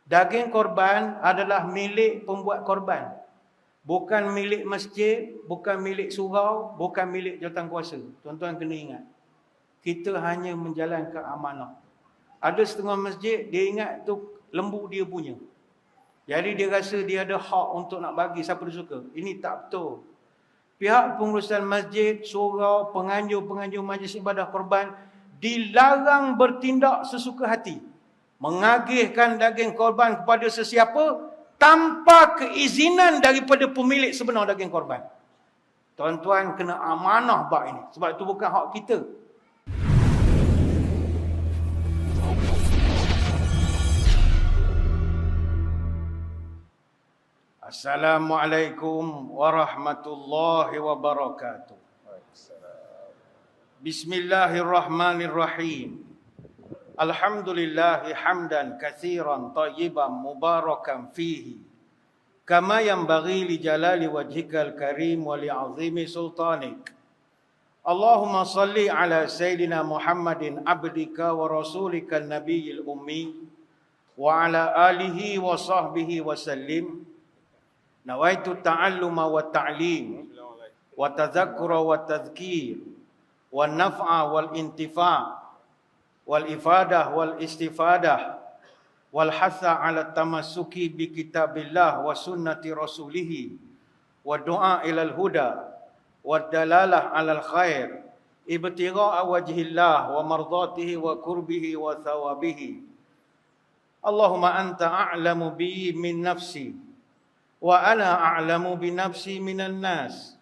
Daging korban adalah milik pembuat korban. Bukan milik masjid, bukan milik surau, bukan milik jawatankuasa. Tuan-tuan kena ingat. Kita hanya menjalankan amanah. Ada setengah masjid, dia ingat tu lembu dia punya. Jadi dia rasa dia ada hak untuk nak bagi siapa dia suka. Ini tak betul. Pihak pengurusan masjid, surau, penganjur-penganjur majlis ibadah korban dilarang bertindak sesuka hati. Mengagihkan daging korban kepada sesiapa tanpa keizinan daripada pemilik sebenar daging korban. Tuan-tuan kena amanah bab ini. Sebab itu bukan hak kita. Assalamualaikum warahmatullahi wabarakatuh. Bismillahirrahmanirrahim. Alhamdulillahi hamdan katsiran tayyiban mubarakan fihi. Kama yanbaghi li jalali wajhikal karim wa li azimi sultanik. Allahumma salli ala Sayyidina Muhammadin abdika wa rasulika nabiyil ummi wa ala alihi wa sahbihi wa sallim. Nawaitu ta'alluma wa ta'lim wa tadhakkura wa tadhkir wa naf'a wal intifa' wal ifadah wal istifadah wal hatha ala tamassuki bi kitabillah wa sunnati rasulih wa du'a ilal huda wa dalalah alal khair ibtigha'a wajhillah wa mardatihi wa kurbihi wa thawabihi. Allahumma anta a'lamu bi min nafsi wa ana a'lamu bi nafsi minan nas.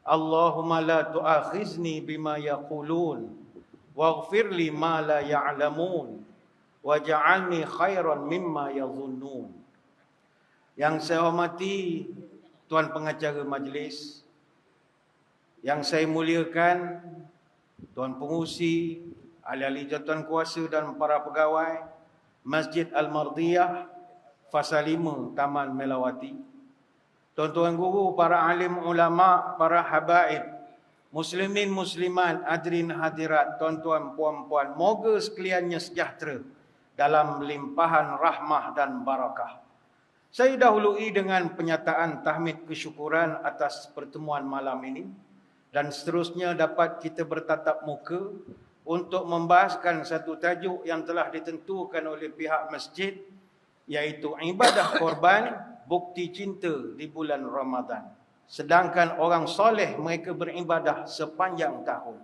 Allahumma la tu'akhizni bima yaqulun waghfir li ma la ya'lamun waj'alni khairan mimma yadhunnun. Yang saya hormati tuan pengacara majlis, yang saya muliakan tuan pengurusi, ahli-ahli jawatan kuasa dan para pegawai Masjid Al-Mardiyah Fasa 5 Taman Melawati, tuan-tuan guru, para alim ulama, para habaib, muslimin muslimat, hadirin hadirat, tuan-tuan puan-puan, moga sekaliannya sejahtera dalam limpahan rahmah dan barakah. Saya dahului dengan penyataan tahmid kesyukuran atas pertemuan malam ini, dan seterusnya dapat kita bertatap muka untuk membahaskan satu tajuk yang telah ditentukan oleh pihak masjid, iaitu ibadah korban, bukti cinta di bulan Ramadan. Sedangkan orang soleh mereka beribadah sepanjang tahun.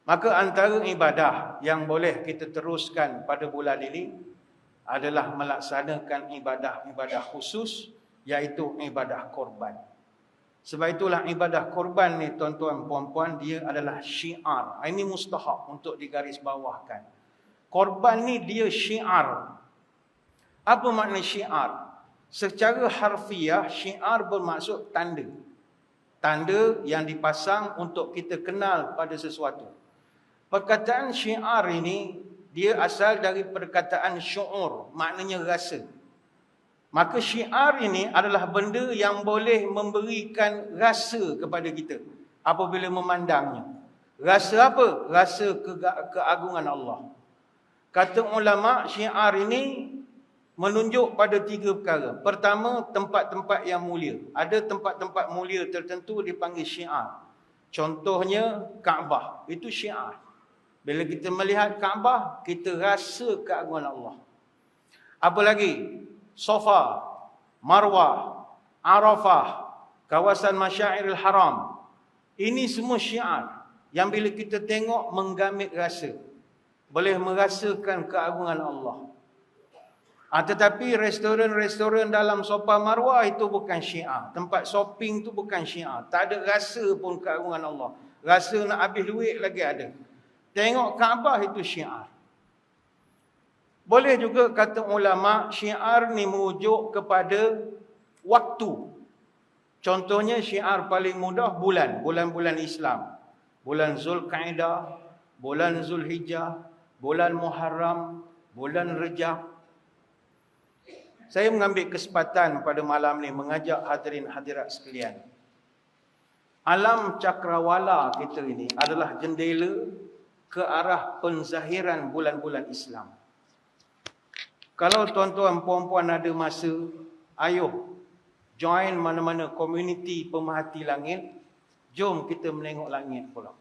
Maka antara ibadah yang boleh kita teruskan pada bulan ini adalah melaksanakan ibadah-ibadah khusus, iaitu ibadah korban. Sebab itulah ibadah korban ni tuan-tuan puan-puan, dia adalah syiar. Ini mustahak untuk digarisbawahkan. Korban ni dia syiar. Apa makna syiar? Secara harfiah, syiar bermaksud tanda. Tanda yang dipasang untuk kita kenal pada sesuatu. Perkataan syiar ini, dia asal dari perkataan syu'ur, maknanya rasa. Maka syiar ini adalah benda yang boleh memberikan rasa kepada kita apabila memandangnya. Rasa apa? Rasa keagungan Allah. Kata ulama, syiar ini menunjuk pada 3 perkara. Pertama, tempat-tempat yang mulia. Ada tempat-tempat mulia tertentu dipanggil syiar. Contohnya Kaabah, itu syiar. Bila kita melihat Kaabah, kita rasa keagungan Allah. Apa lagi? Safa, Marwah, Arafah, kawasan Masyairil Haram. Ini semua syiar yang bila kita tengok menggamit rasa. Boleh merasakan keagungan Allah. Tetapi restoran-restoran dalam Safa Marwah itu bukan syiar. Tempat shopping itu bukan syiar. Tak ada rasa pun keagungan Allah. Rasa nak habis duit lagi ada. Tengok Kaabah itu syiar. Boleh juga kata ulama, syiar ni merujuk kepada waktu. Contohnya syiar paling mudah bulan-bulan Islam. Bulan Zulkaidah, bulan Zulhijjah, bulan Muharram, bulan Rejab. Saya mengambil kesempatan pada malam ni mengajak hadirin hadirat sekalian. Alam cakrawala kita ini adalah jendela ke arah penzahiran bulan-bulan Islam. Kalau tuan-tuan puan-puan ada masa, ayuh join mana-mana komuniti pemerhati langit. Jom kita menengok langit pula.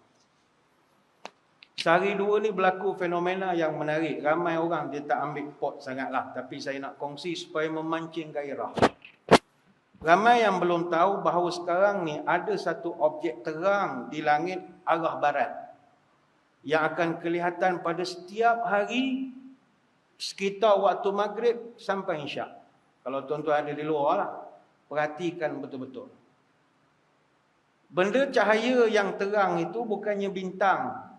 Sehari dua ni berlaku fenomena yang menarik. Ramai orang dia tak ambil pot sangatlah. Tapi saya nak kongsi supaya memancing gairah. Ramai yang belum tahu bahawa sekarang ni ada satu objek terang di langit arah barat. Yang akan kelihatan pada setiap hari sekitar waktu maghrib sampai isyak. Kalau tuan-tuan ada di luar lah, perhatikan betul-betul. Benda cahaya yang terang itu bukannya bintang.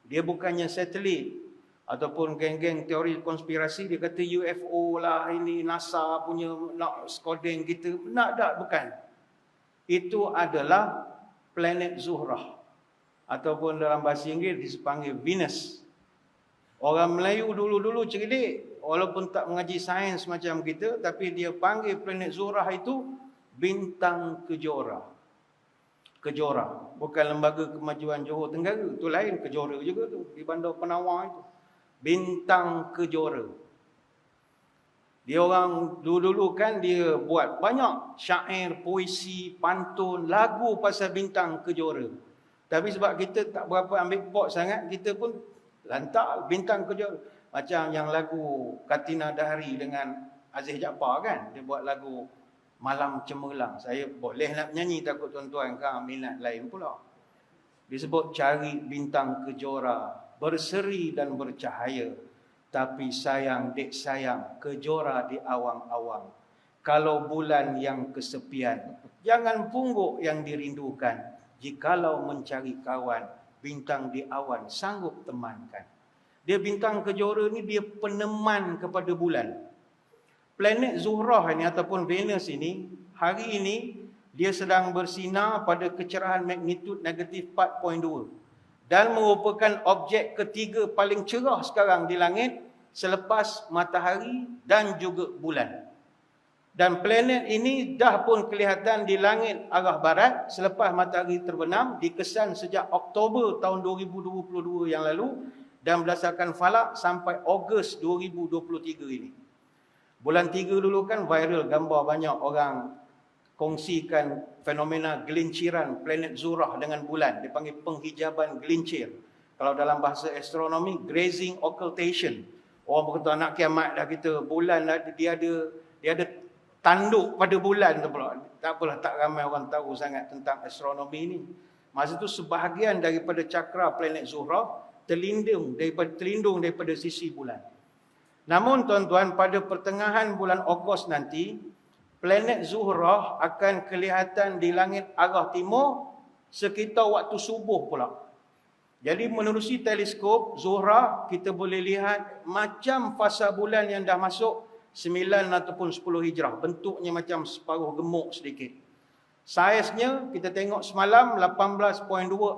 Dia bukannya satelit. Ataupun geng-geng teori konspirasi dia kata UFO lah, ini NASA punya nak skodeng kita. Nak tak? Bukan. Itu adalah planet Zuhrah. Ataupun dalam bahasa Inggeris dipanggil Venus. Orang Melayu dulu-dulu cerdik, walaupun tak mengaji sains macam kita, tapi dia panggil planet Zuhrah itu bintang kejora. Kejora, bukan Lembaga Kemajuan Johor Tenggara, itu lain, Kejora juga tu, di Bandar Penawar itu. Bintang kejora. Dia orang dulu-dulu kan dia buat banyak syair, puisi, pantun, lagu pasal bintang kejora. Tapi sebab kita tak berapa ambil pot sangat, kita pun lantak bintang kejora. Macam yang lagu Katina Dahari dengan Aziz Jaafar kan, dia buat lagu Malam Cemerlang. Saya boleh nak nyanyi, takut tuan-tuan kan minat lain pula. Disebut cari bintang kejora, berseri dan bercahaya. Tapi sayang, dek sayang, kejora di awang-awang. Kalau bulan yang kesepian, jangan pungguk yang dirindukan. Jikalau mencari kawan, bintang di awan sanggup temankan. Dia bintang kejora ni dia peneman kepada bulan. Planet Zuhrah ini ataupun Venus ini, hari ini dia sedang bersinar pada kecerahan magnitud negatif 4.2 dan merupakan objek ketiga paling cerah sekarang di langit selepas matahari dan juga bulan. Dan planet ini dah pun kelihatan di langit arah barat selepas matahari terbenam, dikesan sejak Oktober tahun 2022 yang lalu dan berdasarkan falak sampai Ogos 2023 ini. Bulan 3 dulu kan viral gambar banyak orang kongsikan fenomena gelinciran planet Zuhrah dengan bulan. Dipanggil penghijaban gelincir. Kalau dalam bahasa astronomi, grazing occultation. Orang berkata nak kiamat dah kita, bulan dia ada tanduk pada bulan tu pula. Tak apalah, tak ramai orang tahu sangat tentang astronomi ni. Masa tu sebahagian daripada cakra planet Zuhrah terlindung daripada sisi bulan. Namun tuan-tuan, pada pertengahan bulan Ogos nanti, planet Zuhrah akan kelihatan di langit arah timur sekitar waktu subuh pula. Jadi menerusi teleskop Zuhrah, kita boleh lihat macam fasa bulan yang dah masuk 9 ataupun 10 Hijrah. Bentuknya macam separuh gemuk sedikit. Saiznya kita tengok semalam 18.2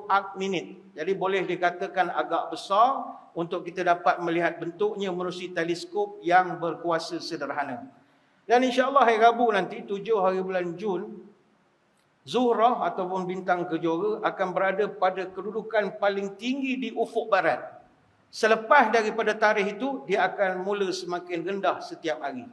arc minute. Jadi boleh dikatakan agak besar untuk kita dapat melihat bentuknya menerusi teleskop yang berkuasa sederhana. Dan insya-Allah hari Rabu nanti 7 hari bulan Jun, Zuhrah ataupun bintang kejora akan berada pada kedudukan paling tinggi di ufuk barat. Selepas daripada tarikh itu, dia akan mula semakin rendah setiap hari.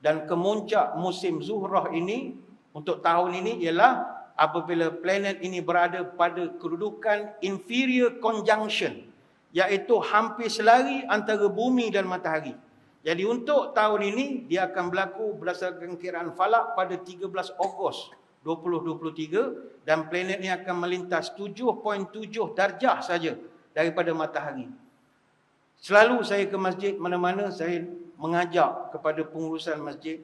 Dan kemuncak musim Zuhrah ini untuk tahun ini ialah apabila planet ini berada pada kedudukan inferior conjunction, iaitu hampir selari antara bumi dan matahari. Jadi untuk tahun ini dia akan berlaku berdasarkan kiraan falak pada 13 Ogos 2023 dan planet ini akan melintas 7.7 darjah saja daripada matahari. Selalu saya ke masjid mana-mana, saya mengajak kepada pengurusan masjid,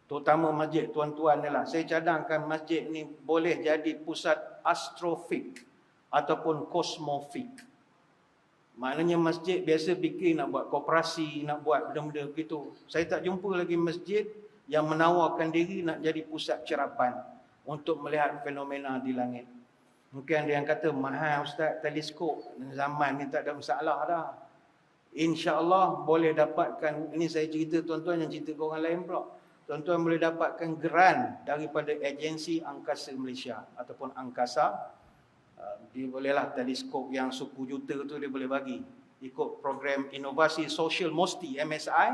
terutama masjid tuan-tuan ni lah, saya cadangkan masjid ni boleh jadi pusat astrofik ataupun kosmofik. Maknanya masjid biasa fikir nak buat koperasi, nak buat benda-benda begitu. Saya tak jumpa lagi masjid yang menawarkan diri nak jadi pusat cerapan untuk melihat fenomena di langit. Mungkin ada yang kata, mahal Ustaz teleskop, zaman ni tak ada masalah dah. InsyaAllah boleh dapatkan, ini saya cerita tuan-tuan yang cerita ke orang lain pula. Tuan-tuan boleh dapatkan grant daripada agensi Angkasa Malaysia ataupun Angkasa. Dia bolehlah teleskop yang 10 juta tu dia boleh bagi. Ikut program Inovasi Sosial MOSTI, MSI.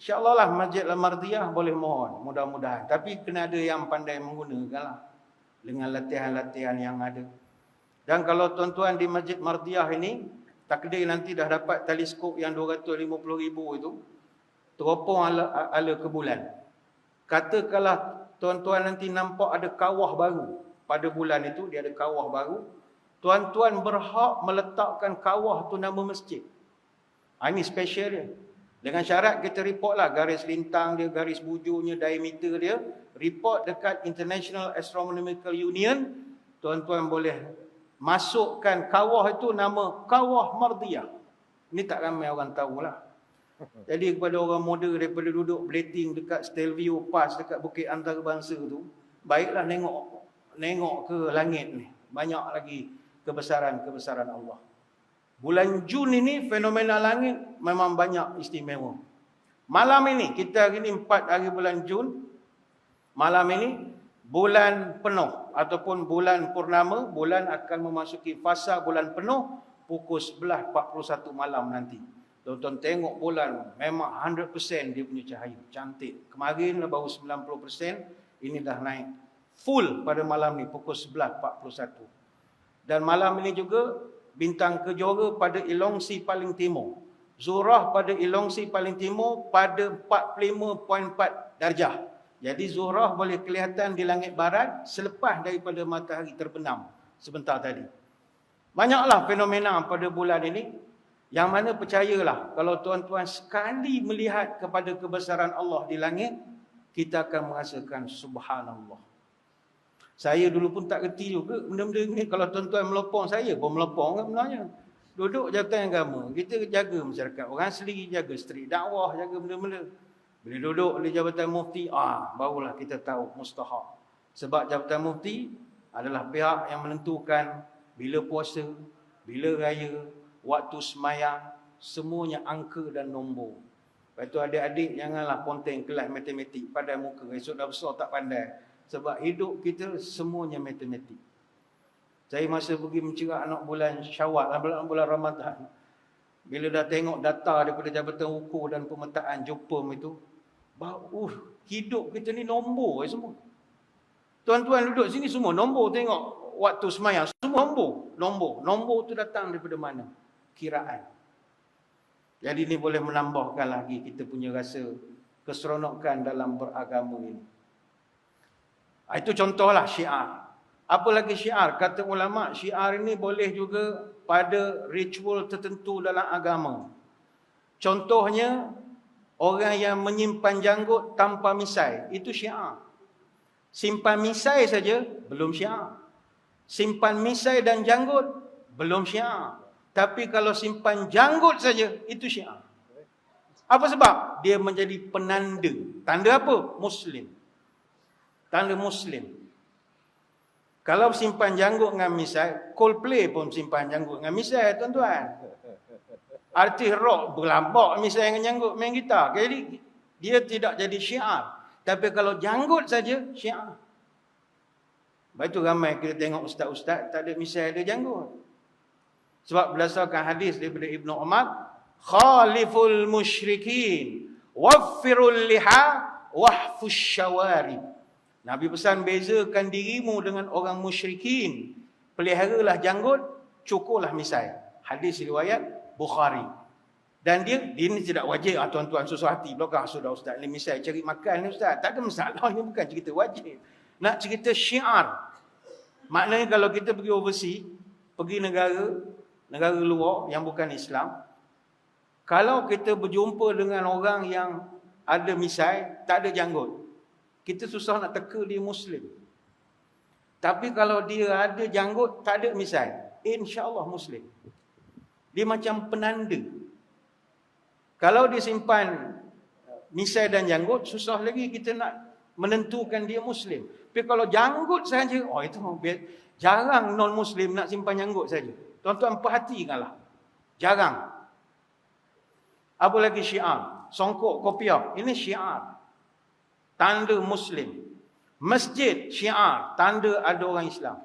InsyaAllah lah Masjid Al-Mardiyah boleh mohon, mudah-mudahan. Tapi kena ada yang pandai menggunakan lah, dengan latihan-latihan yang ada. Dan kalau tuan-tuan di Masjid Mardiyah ini, takdir nanti dah dapat teleskop yang 250,000 itu, teropong ala ke bulan. Katakanlah tuan-tuan nanti nampak ada kawah baru. Pada bulan itu, dia ada kawah baru. Tuan-tuan berhak meletakkan kawah tu nama masjid. Ini special dia. Dengan syarat kita report lah garis lintang dia, garis bujurnya, diameter dia. Report dekat International Astronomical Union. Tuan-tuan boleh masukkan kawah itu nama Kawah Mardiyah. Ini tak ramai orang tahulah. Jadi kepada orang muda daripada duduk belating dekat Stelvio Pass dekat Bukit Antarabangsa tu, baiklah nengok ke langit ni. Banyak lagi kebesaran-kebesaran Allah. Bulan Jun ini fenomena langit memang banyak istimewa. Malam ini, kita hari ini 4 hari bulan Jun. Malam ini bulan penuh ataupun bulan purnama. Bulan akan memasuki fasa bulan penuh pukul 11.41 malam nanti. Tuan-tuan tengok bulan memang 100% dia punya cahaya. Cantik. Kemarin baru 90%. Ini dah naik full pada malam ni pukul 11.41. Dan malam ini juga bintang kejora pada elongsi paling timur. Zuhrah pada elongsi paling timur pada 45.4 darjah. Jadi Zuhrah boleh kelihatan di langit barat selepas daripada matahari terbenam sebentar tadi. Banyaklah fenomena pada bulan ini. Yang mana percayalah, kalau tuan-tuan sekali melihat kepada kebesaran Allah di langit, kita akan merasakan subhanallah. Saya dulu pun tak kerti juga benda-benda ni. Kalau tuan-tuan melopong, saya pun melopong kan sebenarnya. Duduk jabatan agama, kita jaga masyarakat. Orang asli jaga street dakwah, jaga benda-benda. Bila duduk di jabatan mufti, barulah kita tahu mustahak. Sebab jabatan mufti adalah pihak yang menentukan bila puasa, bila raya, waktu semayang, semuanya angka dan nombor. Lepas tu adik-adik janganlah ponteng kelas matematik, pandai muka. Esok dah besar tak pandai. Sebab hidup kita semuanya matematik. Saya masa pergi mencerah anak bulan Syawal, bulan Ramadan. Bila dah tengok data daripada Jabatan Ukur dan Pemetaan Jepun itu, hidup kita ni nombor semua. Tuan-tuan duduk sini semua nombor, tengok waktu semayang, semua nombor. Nombor tu datang daripada mana? Kiraan. Jadi ini boleh menambahkan lagi kita punya rasa keseronokan dalam beragama ini. Itu contohlah syiar. Apa lagi syiar? Kata ulama, syiar ini boleh juga pada ritual tertentu dalam agama. Contohnya, orang yang menyimpan janggut tanpa misai, itu syiar. Simpan misai saja, belum syiar. Simpan misai dan janggut, belum syiar. Tapi kalau simpan janggut saja, itu syiar. Apa sebab? Dia menjadi penanda. Tanda apa? Muslim. Tanda Muslim. Kalau simpan janggut dengan misai, Coldplay pun simpan janggut dengan misai, tuan-tuan. Artis rock berlambak misai dengan janggut, main gitar. Jadi, dia tidak jadi syiar. Tapi kalau janggut saja, syiar. Lepas itu ramai kita tengok ustaz-ustaz, tak ada misai, ada janggut. Sebab berdasarkan hadis daripada Ibnu Umar, khaliful musyrikin, waffirul liha, wahfush syawari. Nabi pesan, bezakan dirimu dengan orang musyrikin. Peliharalah janggut, cukurlah misai. Hadis riwayat Bukhari. Dan dia ini tidak wajib. Tuan-tuan susah hati. Belakang sudah ustaz ni misai cari makan ni ustaz. Tak ada masalah. Ini bukan cerita wajib. Nak cerita syiar. Maknanya kalau kita pergi overseas, pergi negara luar yang bukan Islam, kalau kita berjumpa dengan orang yang ada misai, tak ada janggut, kita susah nak teka dia Muslim. Tapi kalau dia ada janggut, tak ada misai, insya-Allah Muslim. Dia macam penanda. Kalau dia simpan misai dan janggut, susah lagi kita nak menentukan dia Muslim. Tapi kalau janggut saja, itu jarang non-Muslim nak simpan janggut saja. Tuan-tuan perhatikanlah. Jarang. Apa lagi syiar? Songkok kopiah. Ini syiar. Tanda Muslim. Masjid, syiar. Tanda ada orang Islam.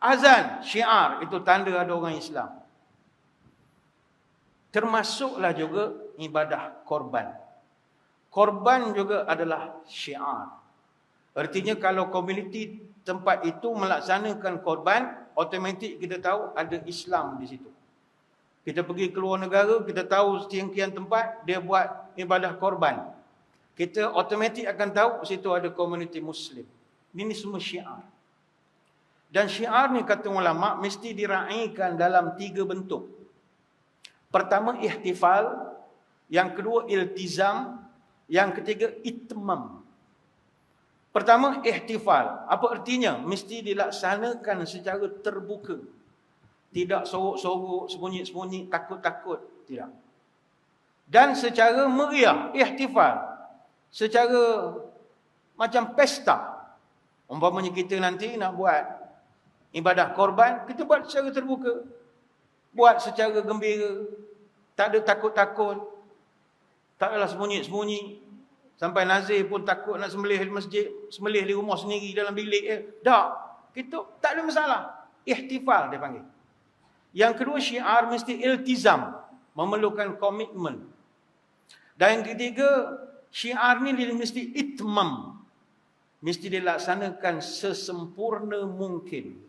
Azan, syiar. Itu tanda ada orang Islam. Termasuklah juga ibadah korban. Korban juga adalah syiar. Artinya kalau komuniti tempat itu melaksanakan korban, automatik kita tahu ada Islam di situ. Kita pergi keluar negara, kita tahu sekian tempat dia buat ibadah korban. Kita automatik akan tahu situ ada komuniti Muslim. Ini semua syiar. Dan syiar ni kata ulama mesti diraikan dalam 3 bentuk. Pertama ihtifal, yang kedua iltizam, yang ketiga itmam. Pertama ihtifal. Apa artinya? Mesti dilaksanakan secara terbuka. Tidak sorok-sorok, sembunyi-sembunyi, takut-takut. Tidak. Dan secara meriah, ihtifal. Secara macam pesta. Umpamanya kita nanti nak buat ibadah korban, kita buat secara terbuka. Buat secara gembira. Tak ada takut-takut. Tak adalah sembunyi-sembunyi. Sampai nazir pun takut nak sembelih di masjid. Sembelih di rumah sendiri dalam bilik. Tak. Kita tak ada masalah. Ihtifal dia panggil. Yang kedua syiar mesti iltizam. Memerlukan komitmen. Dan yang ketiga, syiar ni dia mesti itmam. Mesti dilaksanakan sesempurna mungkin.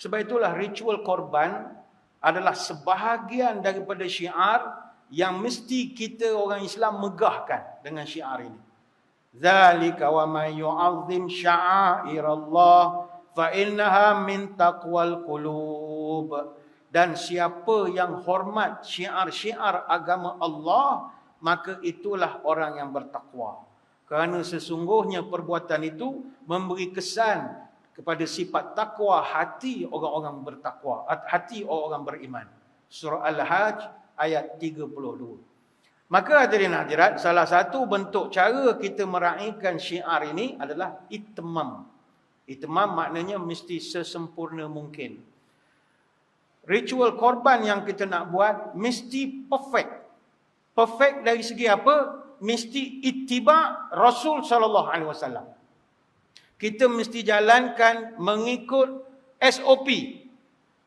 Sebab itulah ritual korban adalah sebahagian daripada syiar yang mesti kita orang Islam megahkan dengan syiar ini. Zalika wa may yu'azzim sya'airallah fa innaha min taqwal qulub. Dan siapa yang hormat syiar-syiar agama Allah, maka itulah orang yang bertakwa. Kerana sesungguhnya perbuatan itu memberi kesan kepada sifat takwa hati orang-orang bertakwa, hati orang beriman. Surah Al-Hajj ayat 32. Maka hadirin hadirat, salah satu bentuk cara kita meraihkan syiar ini adalah itmam. Itmam maknanya mesti sesempurna mungkin. Ritual korban yang kita nak buat mesti perfect. Perfect dari segi apa? Mesti ittiba Rasul sallallahu alaihi wasallam. Kita mesti jalankan mengikut SOP.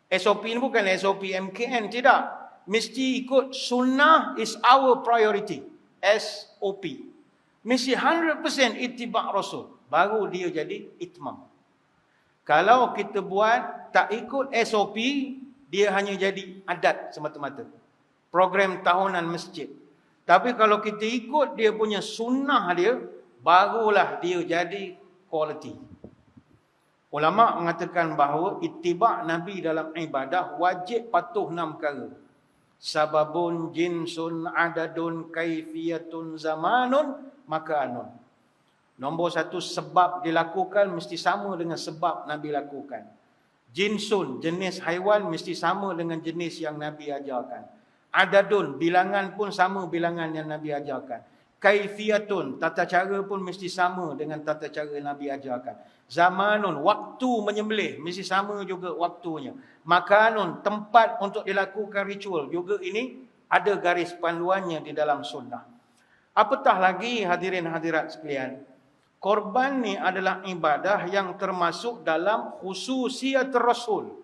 SOP ini bukan SOP MKN, tidak. Mesti ikut sunnah is our priority. SOP. Mesti 100% ittiba Rasul. Baru dia jadi itmam. Kalau kita buat tak ikut SOP, dia hanya jadi adat semata-mata. Program tahunan masjid. Tapi kalau kita ikut dia punya sunnah dia, barulah dia jadi quality. Ulama mengatakan bahawa ittiba Nabi dalam ibadah wajib patuh 6 perkara. Sababun, jinsun, adadun, kaifiyatun, zamanun, makaanun. Nombor 1, sebab dilakukan mesti sama dengan sebab Nabi lakukan. Jinsun, jenis haiwan mesti sama dengan jenis yang Nabi ajarkan. Adadun, bilangan pun sama bilangan yang Nabi ajarkan. Kaifiyatun, tata cara pun mesti sama dengan tata cara Nabi ajarkan. Zamanun, waktu menyembelih mesti sama juga waktunya. Makanun, tempat untuk dilakukan ritual juga ini ada garis panduannya di dalam sunnah. Apatah lagi hadirin hadirat sekalian, korban ni adalah ibadah yang termasuk dalam khususiyat Rasul.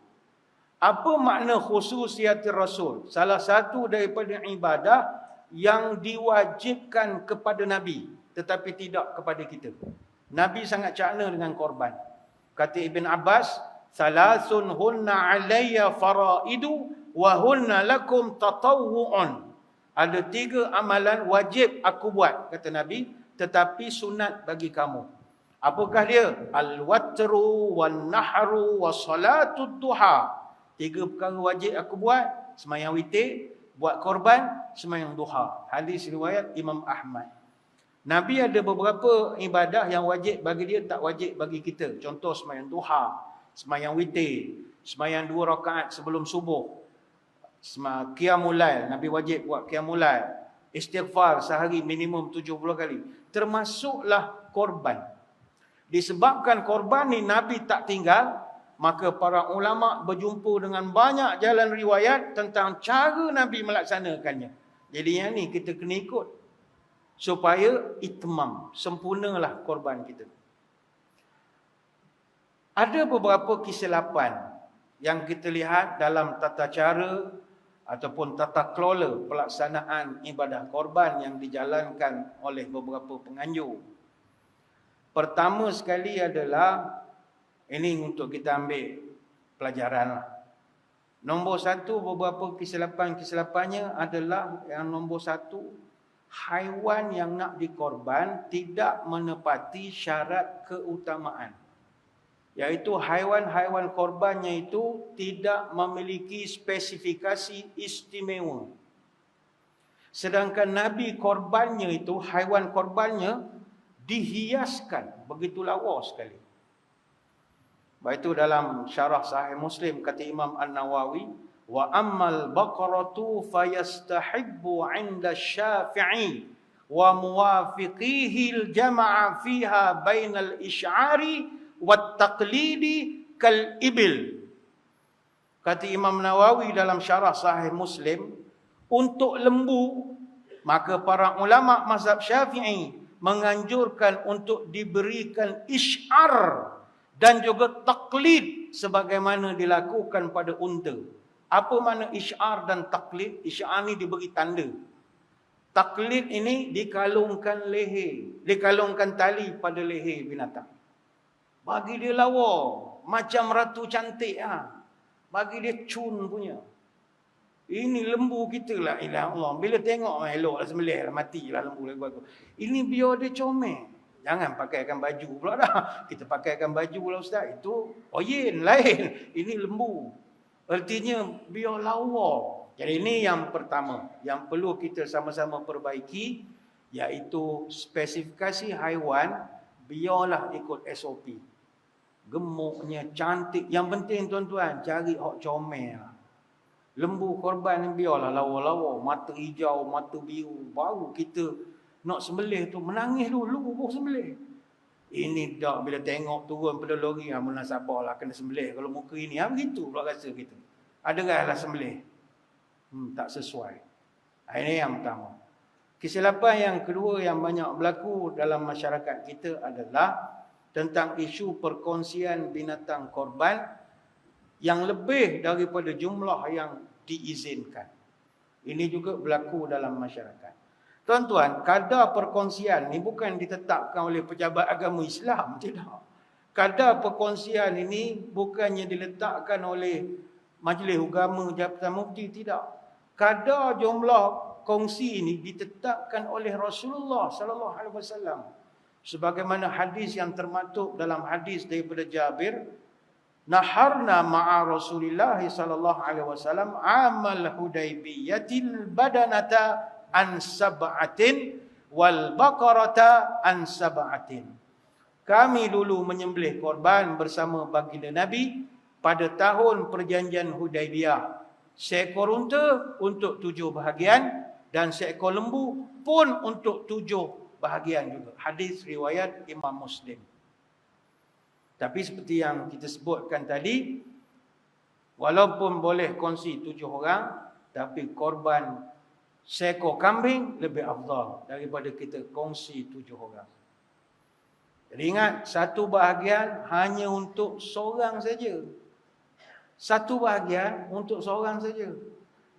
Apa makna khususiyat Rasul? Salah satu daripada ibadah yang diwajibkan kepada Nabi tetapi tidak kepada kita. Nabi sangat cakna dengan korban. Kata Ibn Abbas, salasun hunna alayya faraidu wa hunna lakum tatawwu'un. Ada 3 amalan wajib aku buat, kata Nabi, tetapi sunat bagi kamu. Apakah dia? Al-watru wan nahru wa salatud duha. 3 perkara wajib aku buat: sembahyang witir, buat korban, sembahyang duha. Hadis riwayat Imam Ahmad. Nabi ada beberapa ibadah yang wajib bagi dia, tak wajib bagi kita. Contoh sembahyang duha, sembahyang witir, sembahyang 2 rakaat sebelum subuh, qiyamul lail, Nabi wajib buat qiyamul lail, istighfar sehari minimum 70 kali. Termasuklah korban. Disebabkan korban ni Nabi tak tinggal, maka para ulama berjumpa dengan banyak jalan riwayat tentang cara Nabi melaksanakannya. Jadi yang ni kita kena ikut supaya itmam, sempurnalah korban kita. Ada beberapa kesilapan yang kita lihat dalam tata cara ataupun tata kelola pelaksanaan ibadah korban yang dijalankan oleh beberapa penganjur. Pertama sekali adalah, ini untuk kita ambil pelajaran. Nombor satu, beberapa kesilapan-kesilapannya adalah yang nombor satu, haiwan yang nak dikorban tidak menepati syarat keutamaan. Iaitu haiwan-haiwan korbannya itu tidak memiliki spesifikasi istimewa. Sedangkan Nabi korbannya itu, haiwan korbannya dihiaskan begitu lawa sekali. Baik itu dalam syarah Sahih Muslim kata Imam An-Nawawi, wa ammal baqaratu fayastahibbu 'inda Syafi'i wa muwafiqihi al-jam'a fiha bainal isy'ari wat taqlidi kal ibil. Kata Imam Nawawi dalam syarah Sahih Muslim, untuk lembu maka para ulama mazhab Syafi'i menganjurkan untuk diberikan isy'ar dan juga taklid sebagaimana dilakukan pada unta. Apa makna isy'ar dan taklid? Isy'ar ni diberi tanda. Taklid ini dikalungkan leher, dikalungkan tali pada leher binatang. Bagi dia lawa, macam ratu cantik Bagi dia cun punya. Ini lembu kita lah, ilah Allah. Bila tengok elok lah sembelih lah, matilah lembu lagi bagus. Ini biar dia comel. Jangan pakaikan baju pula dah. Kita pakaikan baju pula ustaz. Itu oyen lain. Ini lembu. Artinya biar lawa. Jadi ini yang pertama. Yang perlu kita sama-sama perbaiki. Iaitu spesifikasi haiwan. Biarlah ikut SOP. Gemuknya, cantik. Yang penting tuan-tuan, cari hok comel. Lembu korban biarlah lawa-lawa. Mata hijau, mata biru. Baru kita nak sembelih tu menangis dulu baru sembelih. Ini dah bila tengok turun pada lori, munasabah lah kena sembelih. Kalau muka ini begitu pula rasa kita. Adakah sembelih? Tak sesuai. Ini yang pertama. Kesilapan yang kedua yang banyak berlaku dalam masyarakat kita adalah tentang isu perkongsian binatang korban yang lebih daripada jumlah yang diizinkan. Ini juga berlaku dalam masyarakat. Tuan-tuan, kadar perkongsian ni bukan ditetapkan oleh pejabat agama Islam, tidak. Kadar perkongsian ini bukannya diletakkan oleh Majlis Agama Jabatan Mufti, tidak. Kadar jumlah kongsi ini ditetapkan oleh Rasulullah sallallahu alaihi wasallam. Sebagaimana hadis yang termaktub dalam hadis daripada Jabir, naharna ma'a Rasulillah sallallahu alaihi wasallam amal Hudaybiyatil badanata an sab'atin wal baqarata an sab'atin. Kami dulu menyembelih korban bersama baginda Nabi pada tahun perjanjian Hudaibiyah. Seekor unta untuk 7 bahagian dan seekor lembu pun untuk 7 bahagian juga. Hadis riwayat Imam Muslim. Tapi seperti yang kita sebutkan tadi, walaupun boleh kongsi 7 orang, tapi korban seekor kambing lebih afdal daripada kita kongsi 7 orang. Jadi ingat, satu bahagian hanya untuk seorang saja. Satu bahagian untuk seorang saja.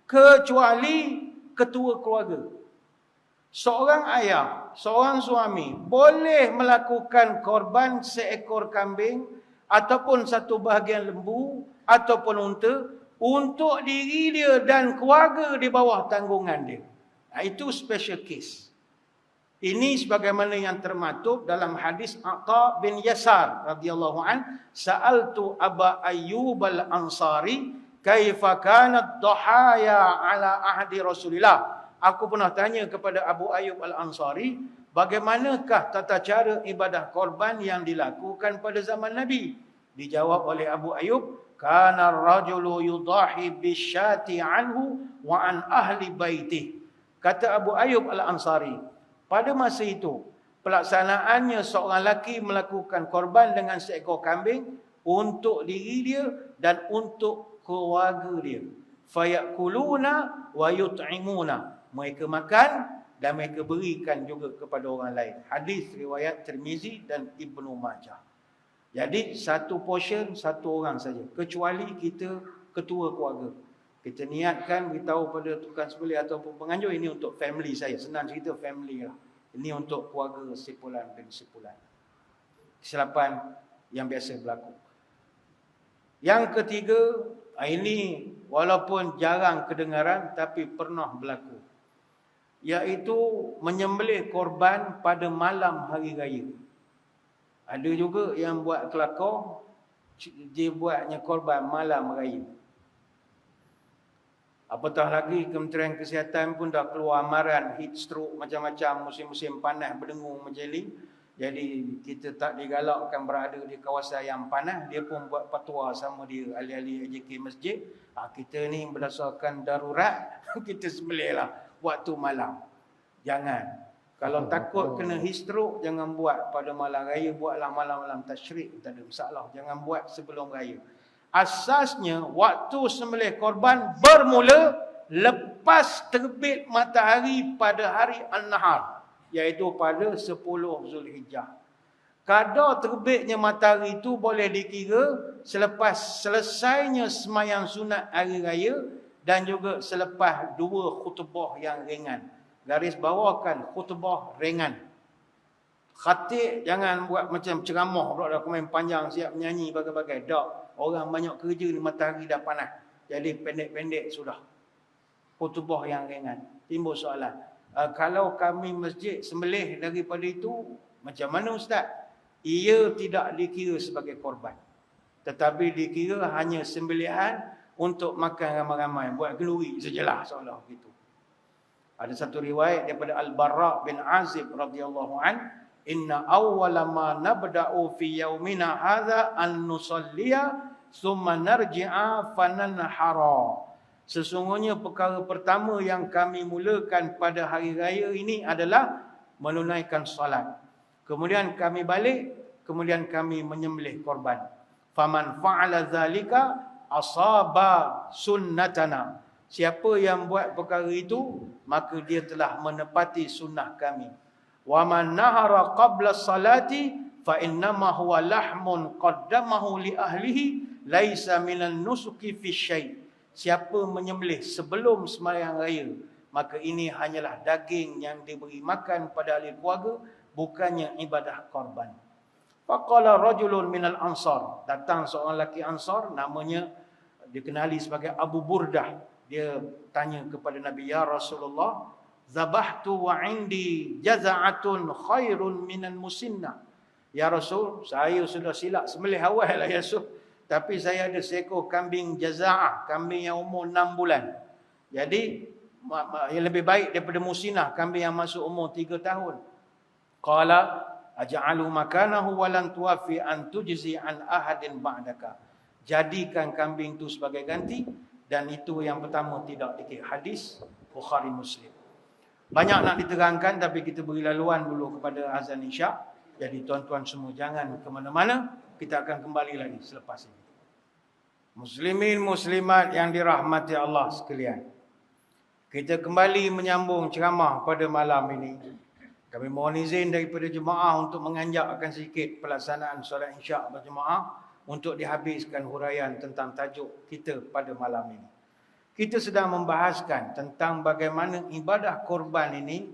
Kecuali ketua keluarga. Seorang ayah, seorang suami boleh melakukan korban seekor kambing ataupun satu bahagian lembu ataupun unta untuk diri dia dan keluarga di bawah tanggungan dia. Itu special case. Ini sebagaimana yang termaktub dalam hadis Atha bin Yasar radhiyallahu an, sa'altu Aba Ayyub al-Ansari kaifa kanat dhahaya ala ahdi Rasulillah. Aku pernah tanya kepada Abu Ayyub al-Ansari, bagaimanakah tata cara ibadah korban yang dilakukan pada zaman Nabi? Dijawab oleh Abu Ayyub, kana ar-rajulu yudahi bisyati anhu wa an ahli baitih. Kata Abu Ayyub al-Ansari, pada masa itu pelaksanaannya seorang lelaki melakukan korban dengan seekor kambing untuk diri dia dan untuk keluarga dia. Fayakuluna wa yut'imuna. Mereka makan dan mereka berikan juga kepada orang lain. Hadis riwayat Tirmizi dan Ibnu Majah. Jadi satu portion satu orang saja, kecuali kita ketua keluarga. Kita niatkan beritahu pada tukang sembelih ataupun penganjur, ini untuk family saya. Senang cerita family lah. Ini untuk keluarga Sipulan bin Sipulan. Kesilapan yang biasa berlaku. Yang ketiga, ini walaupun jarang kedengaran tapi pernah berlaku. Iaitu menyembelih korban pada malam hari raya. Ada juga yang buat kelakar, dia buatnya korban malam raya. Apatah lagi Kementerian Kesihatan pun dah keluar amaran heat stroke macam-macam, musim-musim panas berdengung macam ni. Jadi kita tak digalakkan berada di kawasan yang panas. Dia pun buat fatwa sama dia, ahli-ahli AJK masjid. Kita ni berdasarkan darurat, kita sembelih lah waktu malam. Jangan. Kalau takut kena heat stroke, jangan buat pada malam raya. Buatlah malam-malam tasyrik, tak ada masalah. Jangan buat sebelum raya. Asasnya waktu sembelih korban bermula lepas terbit matahari pada hari An-Nahar, iaitu pada 10 Zulhijjah. Kadar terbitnya matahari itu boleh dikira selepas selesainya sembahyang sunat hari raya dan juga selepas 2 khutbah yang ringan. Garis bawakan khutbah ringan. Khatib jangan buat macam ceramah pula dah komen panjang siap menyanyi bagai-bagai. Tak. Orang banyak kerja ni, matahari dah panas. Jadi pendek-pendek sudah. Khutbah yang ringan. Timbul soalan. Kalau kami masjid sembelih daripada itu, macam mana Ustaz? Ia tidak dikira sebagai korban. Tetapi dikira hanya sembelihan untuk makan ramai-ramai. Buat geluri sajalah seolah gitu. Ada satu riwayat daripada Al-Bara' bin Azib radhiyallahu an, inna awwala ma nabda'u fi yaumina hadza an nusalliya thumma narji'a fananhara. Sesungguhnya perkara pertama yang kami mulakan pada hari raya ini adalah menunaikan solat. Kemudian kami balik, kemudian kami menyembelih korban. Faman fa'ala dzalika asaba sunnatana. Siapa yang buat perkara itu, maka dia telah menepati sunnah kami. Wa man nahara qabla salati fa innama huwa lahmun qaddamahu li ahlihi laisa minan nusuki fi syai'. Siapa menyembelih sebelum sembahyang raya, maka ini hanyalah daging yang diberi makan pada ahli keluarga, bukannya ibadah korban. Faqala rajulun minal ansar, datang seorang lelaki Ansar, namanya dikenali sebagai Abu Burdah. Dia tanya kepada Nabi, ya Rasulullah, zabahtu wa indi jaza'atun khairun minan musinna. Ya Rasul, saya sudah silap sembelih awal lah ya Rasul. Tapi saya ada seekor kambing jaza'ah, kambing yang umur 6 bulan. Jadi yang lebih baik daripada musinah, kambing yang masuk umur 3 tahun. Qala aj'alu makanahu wa lan tuwafi an tujzi an ahadin ba'daka. Jadikan kambing itu sebagai ganti, dan itu yang pertama tidak dikira. Hadis Bukhari Muslim. Banyak nak diterangkan, tapi kita beri laluan dulu kepada azan Isyak. Jadi tuan-tuan semua jangan ke mana-mana. Kita akan kembali lagi selepas ini. Muslimin muslimat yang dirahmati Allah sekalian, kita kembali menyambung ceramah pada malam ini. Kami mohon izin daripada jemaah untuk menganjakkan sedikit pelaksanaan solat Isyak berjemaah untuk dihabiskan huraian tentang tajuk kita pada malam ini. Kita sedang membahaskan tentang bagaimana ibadah korban ini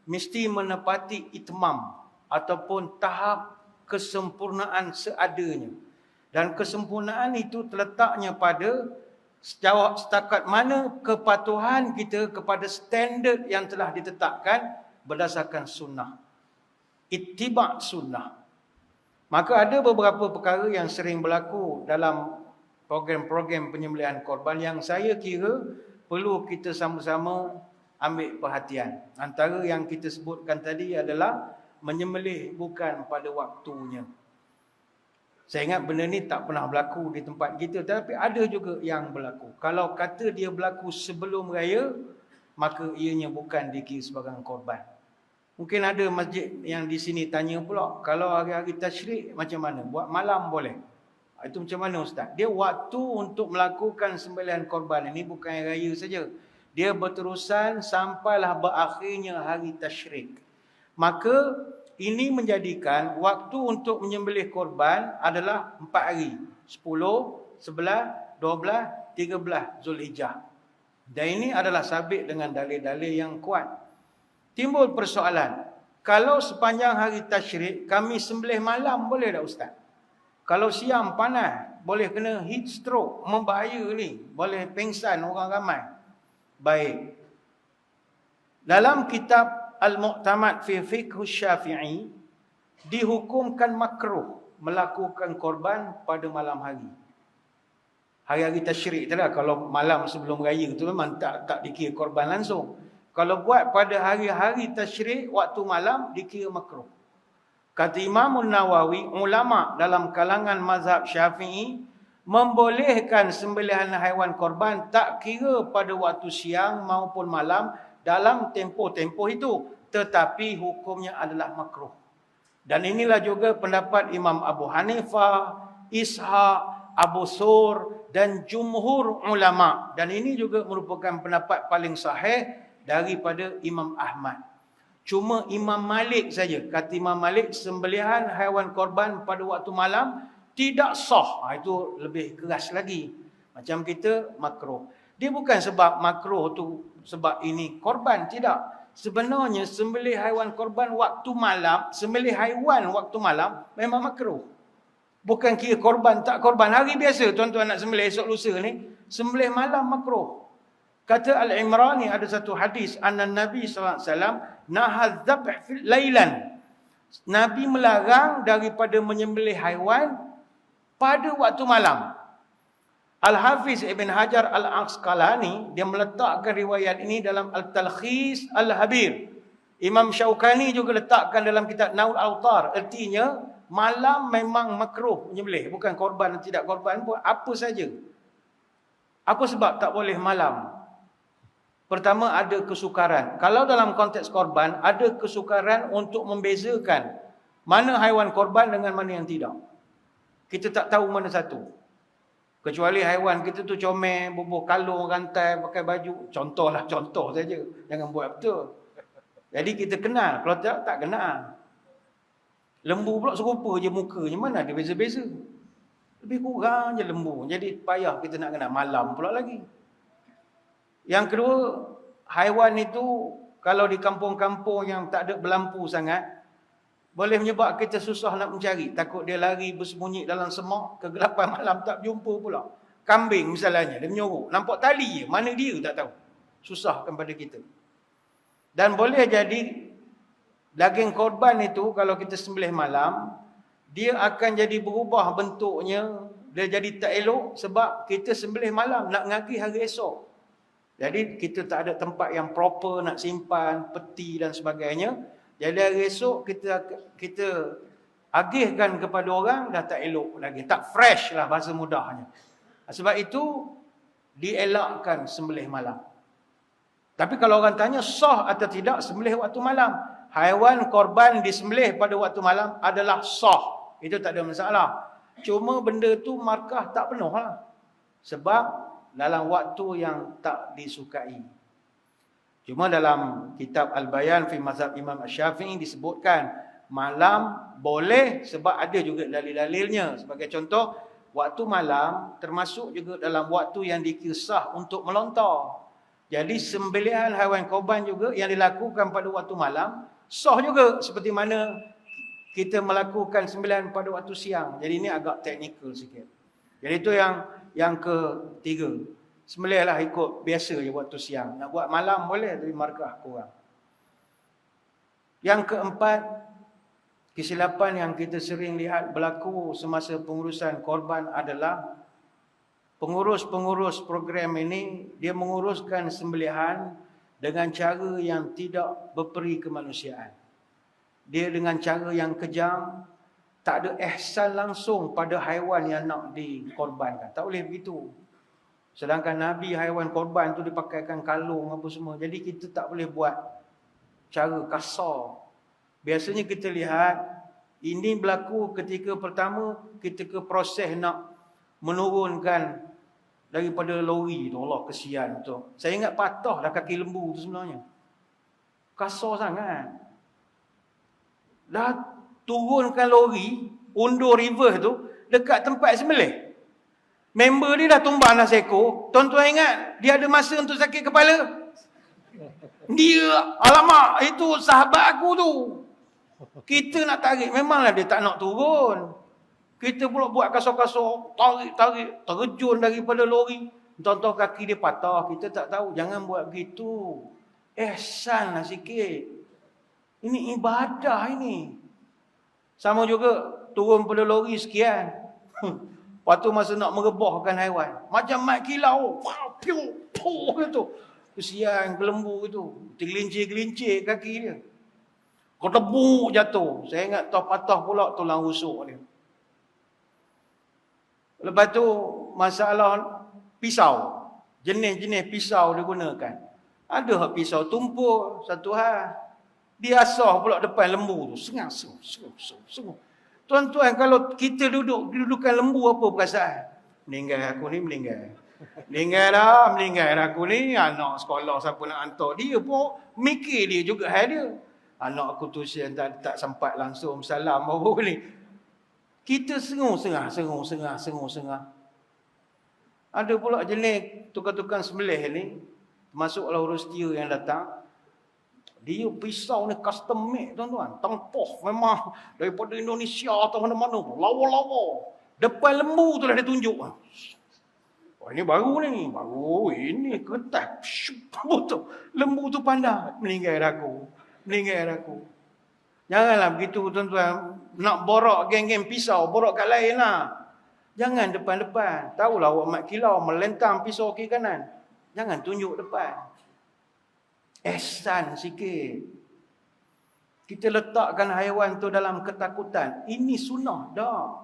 mesti menepati itmam ataupun tahap kesempurnaan seadanya. Dan kesempurnaan itu terletaknya pada setakat mana kepatuhan kita kepada standard yang telah ditetapkan berdasarkan sunnah. Ittiba' sunnah. Maka ada beberapa perkara yang sering berlaku dalam program-program penyembelihan korban yang saya kira perlu kita sama-sama ambil perhatian. Antara yang kita sebutkan tadi adalah menyembelih bukan pada waktunya. Saya ingat benda ni tak pernah berlaku di tempat kita, tapi ada juga yang berlaku. Kalau kata dia berlaku sebelum raya, maka ianya bukan dikira sebagai korban. Mungkin ada masjid yang di sini tanya pula, kalau hari-hari tasyrik macam mana? Buat malam boleh? Itu macam mana Ustaz? Dia waktu untuk melakukan sembelihan korban ini bukan hari raya saja. Dia berterusan sampailah berakhirnya hari tasyrik. Maka ini menjadikan waktu untuk menyembelih korban adalah 4 hari. 10, 11, 12, 13 Zulhijjah. Dan ini adalah sabit dengan dalil-dalil yang kuat. Timbul persoalan, kalau sepanjang hari tasyrik kami sembelih malam boleh tak Ustaz? Kalau siang panas, boleh kena heat stroke, membahaya ni, boleh pengsan orang ramai. Baik. Dalam kitab Al-Mu'tamad fi Fiqh Syafi'i, dihukumkan makruh melakukan korban pada malam hari. Hari-hari tasyrik tu lah, kalau malam sebelum raya tu memang tak dikira korban langsung. Kalau buat pada hari-hari tasyrik waktu malam dikira makruh. Kata Imam Nawawi, ulama dalam kalangan mazhab Syafi'i membolehkan sembelihan haiwan korban tak kira pada waktu siang maupun malam dalam tempoh-tempoh itu, tetapi hukumnya adalah makruh. Dan inilah juga pendapat Imam Abu Hanifah, Ishaq, Abu Sur dan jumhur ulama. Dan ini juga merupakan pendapat paling sahih daripada Imam Ahmad. Cuma Imam Malik saja, kata Imam Malik, sembelihan haiwan korban pada waktu malam tidak sah. Itu lebih keras lagi. Macam kita makruh. Dia bukan sebab makruh tu sebab ini korban, tidak. Sebenarnya sembelih haiwan korban waktu malam, sembelih haiwan waktu malam memang makruh. Bukan kira korban tak korban. Hari biasa tuan-tuan nak sembelih esok lusa ni, sembelih malam makruh. Kata Al-Imrani, ada satu hadis, anna Nabi sallallahu alaihi wasallam nahadz dzabh fil lailan. Nabi melarang daripada menyembelih haiwan pada waktu malam. Al-Hafiz Ibn Hajar Al-Asqalani, dia meletakkan riwayat ini dalam Al-Talkhis Al-Habir. Imam Syaukani juga letakkan dalam kitab Naul Autar. Artinya malam memang makruh menyembelih, bukan korban dan tidak korban pun, apa saja. Apa sebab tak boleh malam? Pertama, ada kesukaran. Kalau dalam konteks korban, ada kesukaran untuk membezakan mana haiwan korban dengan mana yang tidak. Kita tak tahu mana satu. Kecuali haiwan kita tu comel, bubuh kalung, rantai, pakai baju. Contohlah, contoh saja. Jangan buat betul. Jadi kita kenal. Kalau tak kenal. Lembu pula serupa je mukanya. Mana ada beza-beza? Lebih kurang je lembu. Jadi payah kita nak kenal. Malam pula lagi. Yang kedua, haiwan itu kalau di kampung-kampung yang tak ada berlampu sangat, boleh menyebab kita susah nak mencari. Takut dia lari bersembunyi dalam semak, kegelapan malam tak jumpa pula. Kambing misalnya, dia menyorok. Nampak tali je, mana dia tak tahu. Susahkan pada kita. Dan boleh jadi daging korban itu kalau kita sembelih malam, dia akan jadi berubah bentuknya, dia jadi tak elok sebab kita sembelih malam nak ngagi hari esok. Jadi kita tak ada tempat yang proper nak simpan, peti dan sebagainya. Jadi hari esok kita agihkan kepada orang, dah tak elok lagi. Tak fresh lah bahasa mudahnya. Sebab itu dielakkan sembelih malam. Tapi kalau orang tanya sah atau tidak sembelih waktu malam, haiwan korban disembelih pada waktu malam adalah sah. Itu tak ada masalah. Cuma benda tu markah tak penuh lah. Sebab dalam waktu yang tak disukai. Cuma dalam kitab Al-Bayan fi Mazhab Imam Asy-Syafi'i disebutkan malam boleh sebab ada juga dalil-dalilnya. Sebagai contoh, waktu malam termasuk juga dalam waktu yang dikisah untuk melontar. Jadi sembelihan haiwan korban juga yang dilakukan pada waktu malam sah juga seperti mana kita melakukan sembelihan pada waktu siang. Jadi ini agak teknikal sikit. Jadi itu yang ketiga, sembelihlah ikut biasa je waktu siang. Nak buat malam boleh tapi markah kurang. Yang keempat, kesilapan yang kita sering lihat berlaku semasa pengurusan korban adalah pengurus-pengurus program ini, dia menguruskan sembelihan dengan cara yang tidak berperi kemanusiaan. Dia dengan cara yang kejam, tak ada ihsan langsung pada haiwan yang nak dikorbankan. Tak boleh begitu. Sedangkan Nabi haiwan korban tu dipakaikan kalung apa semua. Jadi kita tak boleh buat cara kasar. Biasanya kita lihat ini berlaku ketika pertama ketika proses nak menurunkan daripada lori tu. Allah kesian tu. Saya ingat patah dah kaki lembu tu sebenarnya. Kasar sangat. Dah turunkan lori, undur reverse tu dekat tempat sembelih. Member dia dah tumbang dah seekor. Tuan-tuan ingat, dia ada masa untuk sakit kepala? Dia, alamak, itu sahabat aku tu. Kita nak tarik, memanglah dia tak nak turun. Kita pula buat kasar-kasar, tarik, terjun daripada lori. Tuan-tuan kaki dia patah, kita tak tahu. Jangan buat begitu. Ihsan lah sikit. Ini ibadah ini. Sama juga, turun pada lori sekian. Lepas tu masa nak merebahkan haiwan. Macam mat kilau. Piu, puh gitu. Kesian lembu itu. Tergelincir-gelincir kaki dia. Ketebuk jatuh. Saya ingat tau patah pula tulang rusuk dia. Lepas tu masalah pisau. Jenis-jenis pisau digunakan. Ada pisau tumpuk satu hal. Dia asah pula depan lembu tu. Sengang. Tuan-tuan, kalau kita dudukan lembu, apa perasaan? Meninggal aku ni, meninggal. Meninggal aku ni. Anak sekolah siapa nak hantar. Dia pun mikir dia juga hal dia. Anak aku tu tak sempat langsung salam apa ni. Kita sengung-sengah. Ada pula jenis tukar-tukar sembelih ni. Masuklah urus dia yang datang. Dia pisau ni custom made, tuan-tuan. Tangpoh memang daripada Indonesia atau mana-mana. Lawa-lawa. Depan lembu tu dah dia tunjuk. Oh, ini baru ni. Baru ini ketat. Betul. Lembu tu pandang. Meninggal aku. Janganlah begitu, tuan-tuan. Nak borok geng-geng pisau. Borok kat lain lah. Jangan depan-depan. Tahulah awak mat kilau melentang pisau kiri kanan. Jangan tunjuk depan. Ihsan sikit. Kita letakkan haiwan tu dalam ketakutan. Ini sunnah dah.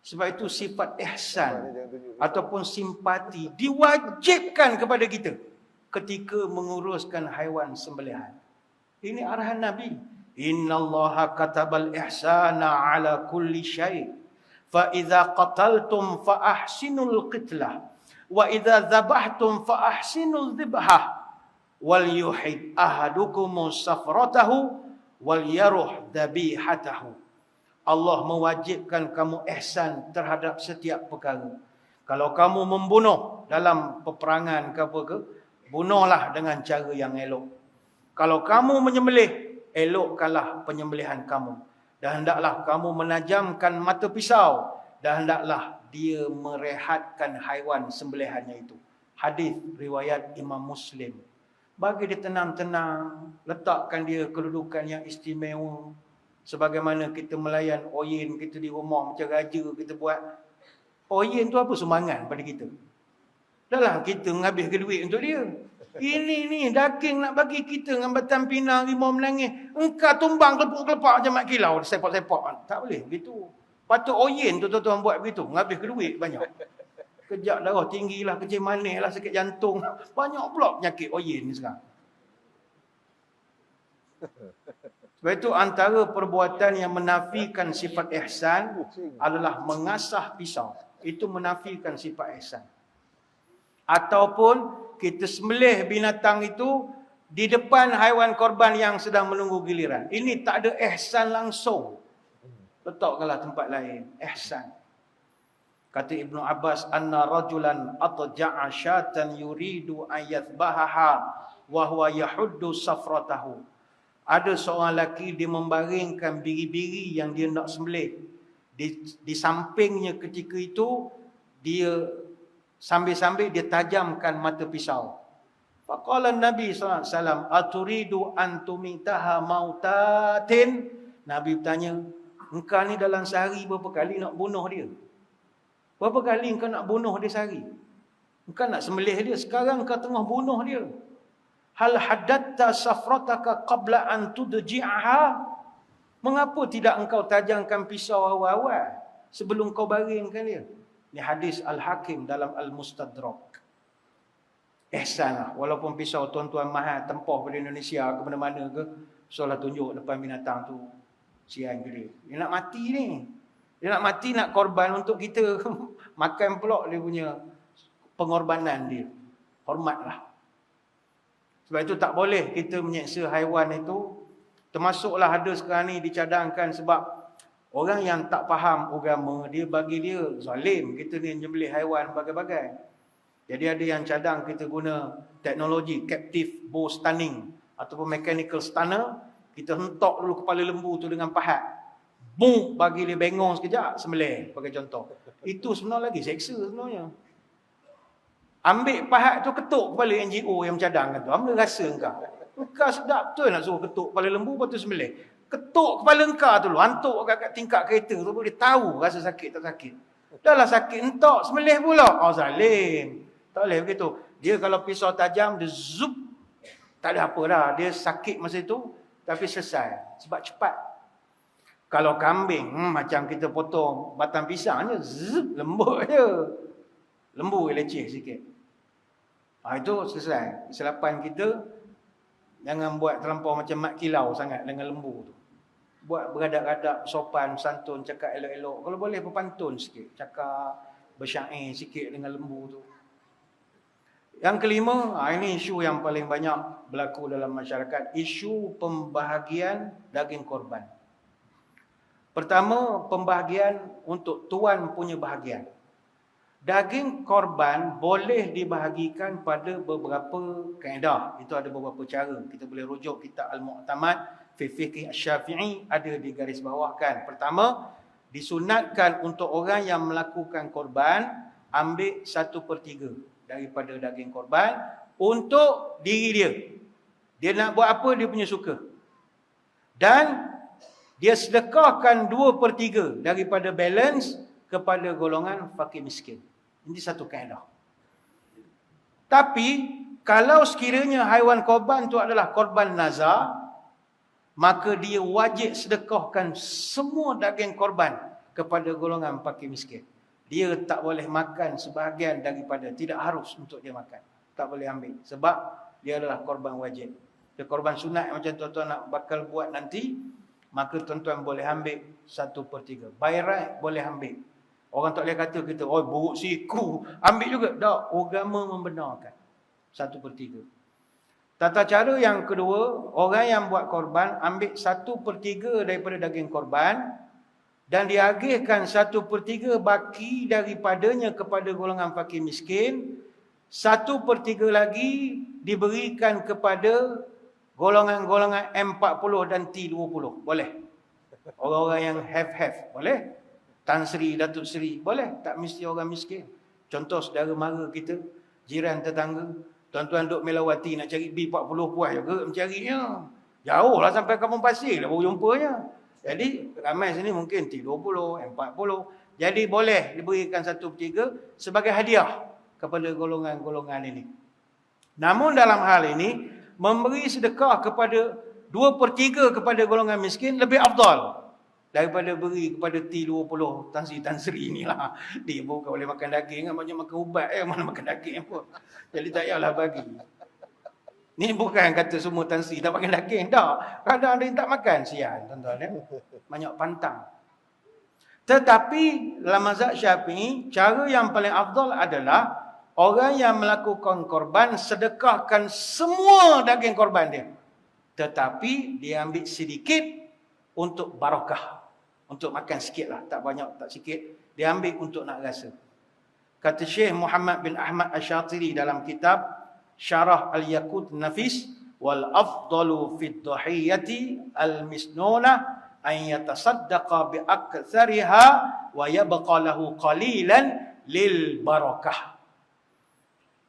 Sebab itu sifat ihsan ataupun simpati diwajibkan kepada kita ketika menguruskan haiwan sembelihan. Ini arahan Nabi. Innallaha katabal ihsana ala kulli syai'. Fa idza qataltum fa ahsinul qitlah wa idza dzabhtum fa ahsinul dzibhah. Wal yuhid ahadukum safratahu wal yaruh dhabihatahu. Allah mewajibkan kamu ihsan terhadap setiap perkara. Kalau kamu membunuh dalam peperangan ke apa ke, bunuhlah dengan cara yang elok. Kalau kamu menyembelih, elokkanlah penyembelihan kamu. Dan hendaklah kamu menajamkan mata pisau, dan hendaklah dia merehatkan haiwan sembelihannya itu. Hadis riwayat Imam Muslim. Bagi dia tenang-tenang, letakkan dia kedudukan yang istimewa. Sebagaimana kita melayan oyen kita di rumah macam raja kita buat. Oyen tu apa sumbangan pada kita? Dahlah kita menghabiskan duit untuk dia. Ini ni daging nak bagi kita dengan batang pinang, rimau menangis. Engkau tumbang kelepuk-kelepuk macam mat kilau, sepak-sepak. Tak boleh begitu. Patut oyen tu tuan-tuan buat begitu, menghabiskan duit banyak. Kejap darah tinggilah, kecil manis lah, sakit jantung. Banyak pula penyakit oyen ni sekarang. Sebab itu antara perbuatan yang menafikan sifat ihsan adalah mengasah pisau. Itu menafikan sifat ihsan. Ataupun kita sembelih binatang itu di depan haiwan korban yang sedang menunggu giliran. Ini tak ada ihsan langsung. Letakkanlah tempat lain. Ihsan. Kata Ibnu Abbas, anna rajulan atja'a syatan yuridu ayathbahaha wa huwa yahuddu safratahu. Ada seorang lelaki dia membaringkan biri-biri yang dia nak sembelih. Di sampingnya ketika itu dia sambil-sambil dia tajamkan mata pisau. Faqala Nabi sallallahu alaihi wasallam, aturidu an tumitaha mautatin? Nabi bertanya, engkau ni dalam sehari berapa kali nak bunuh dia? Berapa kali engkau nak bunuh dia sehari? Engkau nak sembelih dia, sekarang engkau tengah bunuh dia. Hal haddatta safrataka qabla an tudji'aha? Mengapa tidak engkau tajamkan pisau awal-awal sebelum kau baringkan dia? Ini hadis Al-Hakim dalam Al-Mustadrak. Ihsanlah. Walaupun pisau tuan-tuan mahal, tempah pada Indonesia ke mana-mana ke, solah tunjuk depan binatang tu. Sian ke dia. Dia nak mati ni. Dia nak mati, nak korban untuk kita. Makan pula dia punya pengorbanan dia. Hormatlah. Sebab itu tak boleh kita menyeksa haiwan itu. Termasuklah ada sekarang ni dicadangkan sebab Orang yang tak faham agama, dia bagi dia zalim. Kita ni menyembelih haiwan bagai-bagai. Jadi ada yang cadang kita guna teknologi captive bow stunning ataupun mechanical stunner. Kita hentak dulu kepala lembu tu dengan pahat. Boom, bagi dia bengong sekejap, sembelih sebagai contoh. Itu sebenarnya lagi seksa sebenarnya. Ambil pahat tu ketuk kepala NGO yang mencadangkan tu. Ambil rasa engkau. Engkau sedap betul nak suruh ketuk kepala lembu lepas tu sembelih. Ketuk kepala engkau tu dulu. Hantuk kat tingkap kereta tu boleh tahu rasa sakit tak sakit. Dah lah sakit entok sembelih pula. Oh zalim. Tak boleh begitu. Dia kalau pisau tajam dia zup. Tak ada apa dah. Dia sakit masa tu tapi selesai. Sebab cepat. Kalau kambing macam kita potong batang pisang je zup, lembut je. Lembu leceh sikit. Itu selesai. Kesilapan kita jangan buat terlampau macam mat kilau sangat dengan lembu tu. Buat beradab-adab, sopan, santun, cakap elok-elok. Kalau boleh berpantun sikit. Cakap bersyair sikit dengan lembu tu. Yang kelima, ini isu yang paling banyak berlaku dalam masyarakat. Isu pembahagian daging korban. Pertama, pembahagian untuk tuan punya bahagian. Daging korban boleh dibahagikan pada beberapa kaedah. Itu ada beberapa cara. Kita boleh rujuk kitab Al-Mu'tamad fi Fiqh Asy-Syafi'i, ada di garis bawahkan. Pertama, disunatkan untuk orang yang melakukan korban ambil 1/3 daripada daging korban untuk diri dia. Dia nak buat apa dia punya suka. Dan dia sedekahkan 2/3 daripada balance kepada golongan fakir miskin. Ini satu kaedah. Tapi kalau sekiranya haiwan korban itu adalah korban nazar, maka dia wajib sedekahkan semua daging korban kepada golongan fakir miskin. Dia tak boleh makan sebahagian daripada, tidak harus untuk dia makan. Tak boleh ambil sebab dia adalah korban wajib. Dia korban sunat macam tuan-tuan nak bakal buat nanti, maka tuan-tuan boleh ambil 1/3. By right boleh ambil. Orang tak boleh kata kita, oh buruk siku, ambil juga. Tak, agama membenarkan 1/3. Tata cara yang kedua, orang yang buat korban ambil 1/3 daripada daging korban dan diagihkan 1/3 baki daripadanya kepada golongan fakir miskin. 1/3 lagi diberikan kepada golongan-golongan M40 dan T20. Boleh. Orang-orang yang have, boleh. Tan Sri, Datuk Sri, boleh. Tak mesti orang miskin. Contoh saudara mara kita, jiran tetangga. Tuan-tuan duk Melawati nak cari B40 puas juga mencarinya. Jauh lah sampai Kampung Pasir lah baru jumpanya. Jadi ramai sini mungkin T20, M40. Jadi boleh diberikan 1/3 sebagai hadiah kepada golongan-golongan ini. Namun dalam hal ini, memberi sedekah kepada 2/3 kepada golongan miskin lebih afdal daripada beri kepada T20 Tan Sri inilah. Dia bukan boleh makan daging kan, banyak makan ubat mana makan daging pun. Jadi tak payahlah bagi. Ni bukan kata semua Tan Sri tak makan daging, tak. Kadang ada yang tak makan, sian tuan-tuan ya. Banyak pantang. Tetapi dalam mazhab Syafi'i, cara yang paling afdal adalah orang yang melakukan korban sedekahkan semua daging korban dia. Tetapi dia ambil sedikit untuk barakah. Untuk makan sikit lah. Tak banyak, tak sikit. Dia ambil untuk nak rasa. Kata Syekh Muhammad bin Ahmad Asy-Syatiri dalam kitab Syarah Al-Yaqut Nafis, wal afdalu fid dhahiyati al-misnunah an yatasaddaqa bi aktsariha wa yabqa lahu qalilan lil barakah.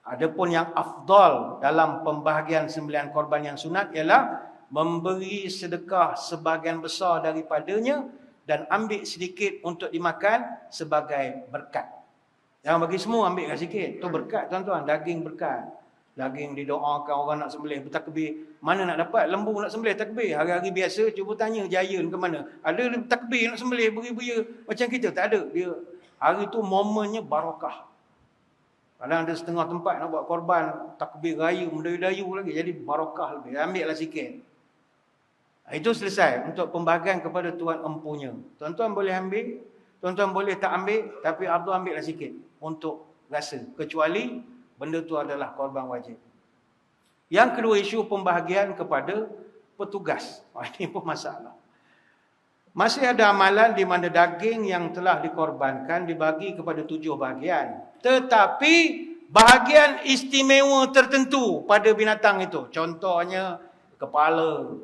Adapun yang afdal dalam pembahagian sembelihan korban yang sunat ialah memberi sedekah sebahagian besar daripadanya dan ambil sedikit untuk dimakan sebagai berkat. Yang bagi semua ambil sikit. Itu berkat tuan-tuan, daging berkat. Daging didoakan orang nak sembelih, bertakbir. Mana nak dapat lembu nak sembelih takbir? Hari-hari biasa cuba tanya giant ke mana. Ada takbir nak sembelih beria-beria macam kita? Tak ada. Dia hari tu momennya barakah. Kadang ada setengah tempat nak buat korban, takbir raya, mendayu-dayu lagi. Jadi barakah lebih. Ambil lah sikit. Itu selesai untuk pembahagian kepada tuan empunya. Tuan-tuan boleh ambil, tuan-tuan boleh tak ambil, tapi Abdul ambil lah sikit untuk rasa. Kecuali benda tu adalah korban wajib. Yang kedua, isu pembahagian kepada petugas. Ini pun masalah. Masih ada amalan di mana daging yang telah dikorbankan dibagi kepada 7 bahagian. Tetapi bahagian istimewa tertentu pada binatang itu. Contohnya kepala,